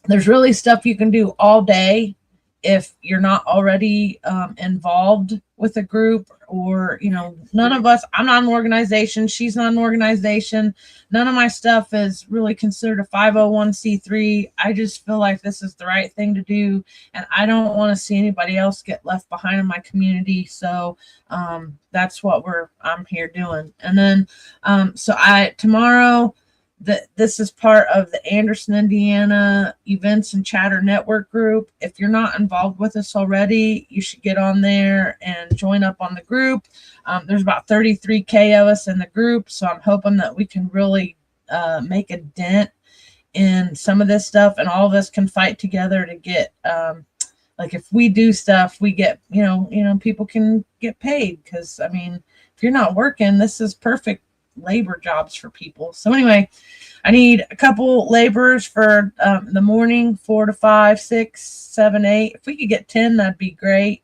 there's really stuff you can do all day if you're not already involved with a group, or none of us, I'm not an organization, she's not an organization, none of my stuff is really considered a 501c3. I just feel like this is the right thing to do, and I don't want to see anybody else get left behind in my community. So that's what I'm here doing. And then tomorrow, this is part of the Anderson, Indiana Events and Chatter Network group. If you're not involved with us already, you should get on there and join up on the group. There's about 33K of us in the group, so I'm hoping that we can really make a dent in some of this stuff, and all of us can fight together to get like if we do stuff, we get people can get paid, because if you're not working, this is perfect labor jobs for people. So anyway, I need a couple laborers for the morning, 4 to 5, 6, 7, 8. If we could get 10, that'd be great.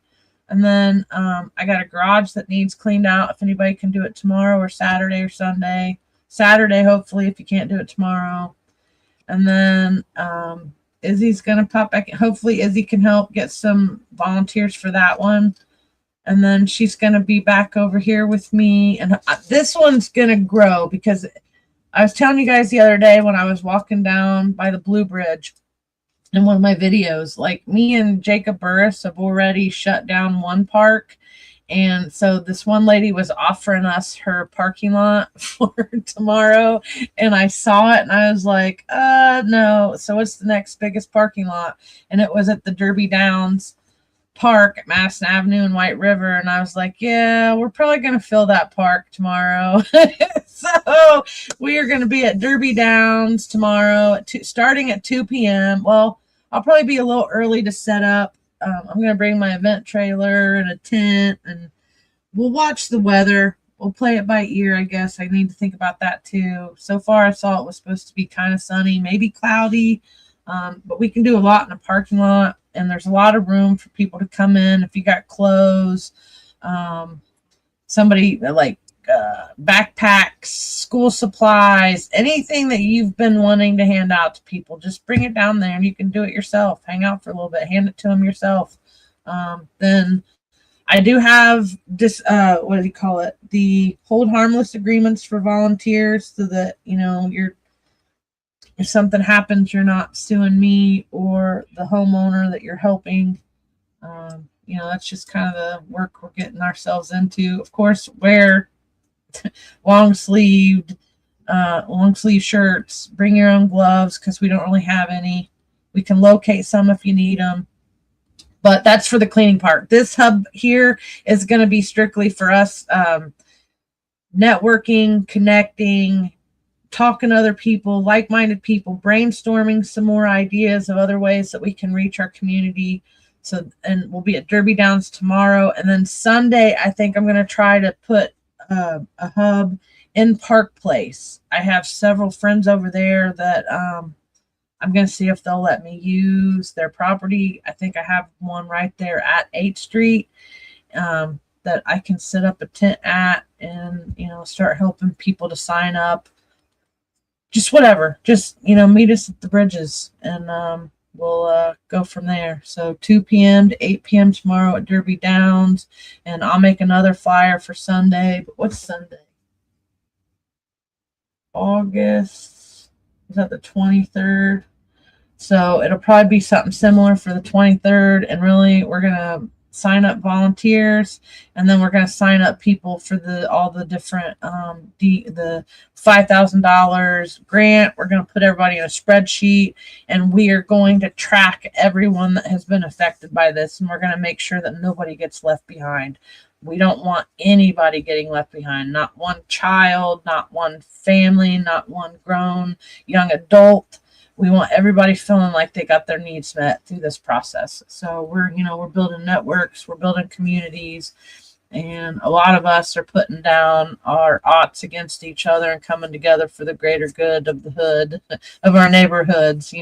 And then I got a garage that needs cleaned out. If anybody can do it tomorrow or Saturday or Sunday. Saturday, hopefully, if you can't do it tomorrow. And then Izzy's gonna pop back. Hopefully Izzy can help get some volunteers for that one. And then she's going to be back over here with me. And this one's going to grow, because I was telling you guys the other day when I was walking down by the Blue Bridge in one of my videos, like me and Jacob Burris have already shut down one park. And so this one lady was offering us her parking lot for tomorrow. And I saw it and I was like, no. So what's the next biggest parking lot? And it was at the Derby Downs Park at Madison Avenue and White River. And I was like, yeah, we're probably going to fill that park tomorrow. So we are going to be at Derby Downs tomorrow starting at 2 p.m. Well, I'll probably be a little early to set up. I'm going to bring my event trailer and a tent, and we'll watch the weather. We'll play it by ear, I guess. I need to think about that too. So far, I saw it was supposed to be kind of sunny, maybe cloudy, but we can do a lot in the parking lot. And there's a lot of room for people to come in. If you got clothes, somebody like backpacks, school supplies, anything that you've been wanting to hand out to people, just bring it down there and you can do it yourself. Hang out for a little bit, hand it to them yourself. Then I do have this, what do you call it? The hold harmless agreements for volunteers, so that, if something happens, you're not suing me or the homeowner that you're helping. That's just kind of the work we're getting ourselves into. Of course, wear long sleeve shirts. Bring your own gloves, because we don't really have any. We can locate some if you need them. But that's for the cleaning part. This hub here is going to be strictly for us networking, connecting, talking to other people, like-minded people, brainstorming some more ideas of other ways that we can reach our community. So, and we'll be at Derby Downs tomorrow. And then Sunday, I think I'm going to try to put a hub in Park Place. I have several friends over there that I'm going to see if they'll let me use their property. I think I have one right there at 8th Street that I can set up a tent at and, start helping people to sign up. just whatever. Just, meet us at the bridges, and we'll go from there. So 2 p.m. to 8 p.m. tomorrow at Derby Downs, and I'll make another flyer for Sunday. But what's Sunday? August, is that the 23rd? So it'll probably be something similar for the 23rd, and really we're going to sign up volunteers, and then we're going to sign up people for all the different the $5,000 grant. We're going to put everybody in a spreadsheet, and we are going to track everyone that has been affected by this, and we're going to make sure that nobody gets left behind. We don't want anybody getting left behind, not one child, not one family, not one grown young adult. We want everybody feeling like they got their needs met through this process. So we're building networks, we're building communities, and a lot of us are putting down our odds against each other and coming together for the greater good of the hood, of our neighborhoods,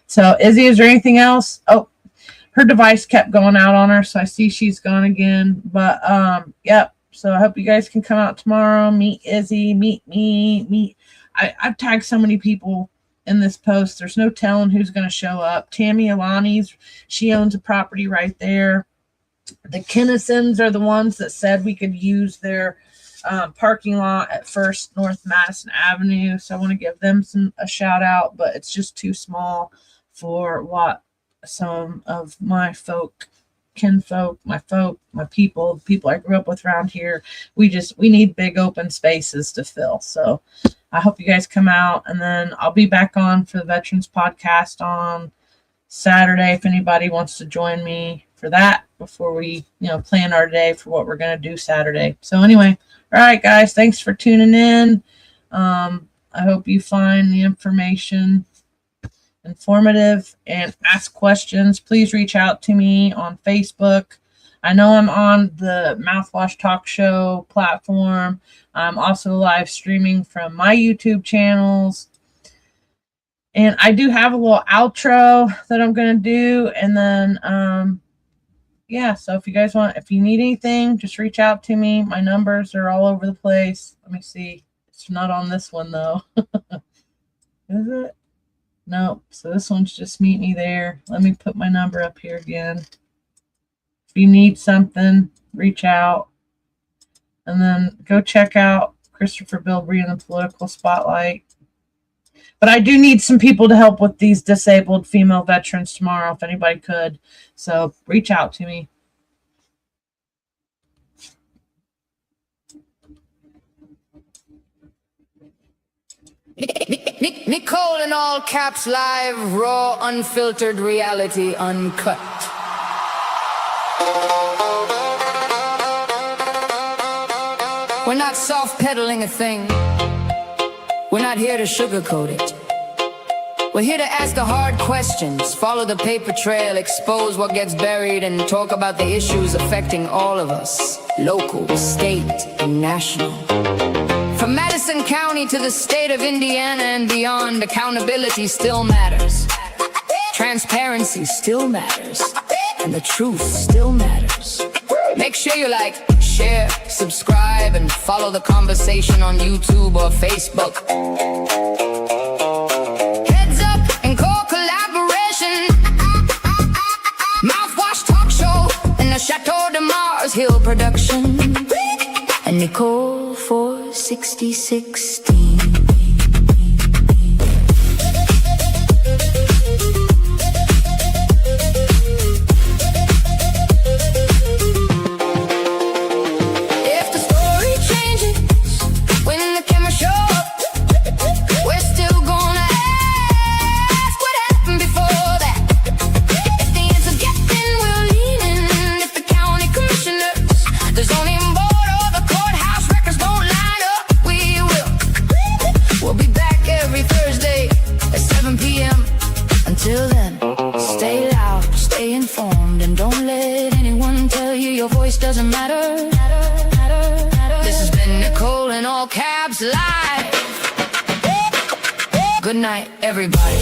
So Izzy, is there anything else? Oh, her device kept going out on her, so I see she's gone again. But yep. So I hope you guys can come out tomorrow, meet Izzy, meet me, I've tagged so many people in this post. There's no telling who's going to show up. Tammy Alani's, she owns a property right there. The Kinnisons are the ones that said we could use their parking lot at First North Madison Avenue. So I want to give them a shout out, but it's just too small for what some of my kinfolk, my people I grew up with around here, we need big open spaces to fill. So I hope you guys come out, and then I'll be back on for the Veterans Podcast on Saturday if anybody wants to join me for that before we plan our day for what we're going to do Saturday. So anyway, all right guys, thanks for tuning in. I hope you find the information informative and ask questions. Please reach out to me on Facebook. I know I'm on the Mouthwash Talk Show platform. I'm also live streaming from my YouTube channels. And I do have a little outro that I'm going to do. And then, yeah, so if you need anything, just reach out to me. My numbers are all over the place. Let me see. It's not on this one, though. Is it? No, so this one's just meet me there. Let me put my number up here again. If you need something, reach out. And then go check out Christopher Bilbrey in the Political Spotlight. But I do need some people to help with these disabled female veterans tomorrow, if anybody could. So reach out to me. Nicole in all caps, live, raw, unfiltered, reality, uncut. We're not soft-pedaling a thing. We're not here to sugarcoat it. We're here to ask the hard questions, follow the paper trail, expose what gets buried, and talk about the issues affecting all of us, local, state, and national. From Madison County to the state of Indiana and beyond, accountability still matters. Transparency still matters. And the truth still matters. Make sure you like, share, subscribe, and follow the conversation on YouTube or Facebook. Heads up and call collaboration. Mouthwash Talk Show and the Chateau de Mars Hill production. And Nicole 46016. Until then, stay loud, stay informed, and don't let anyone tell you your voice doesn't matter. This has been Nicole in all caps live. Good night, everybody.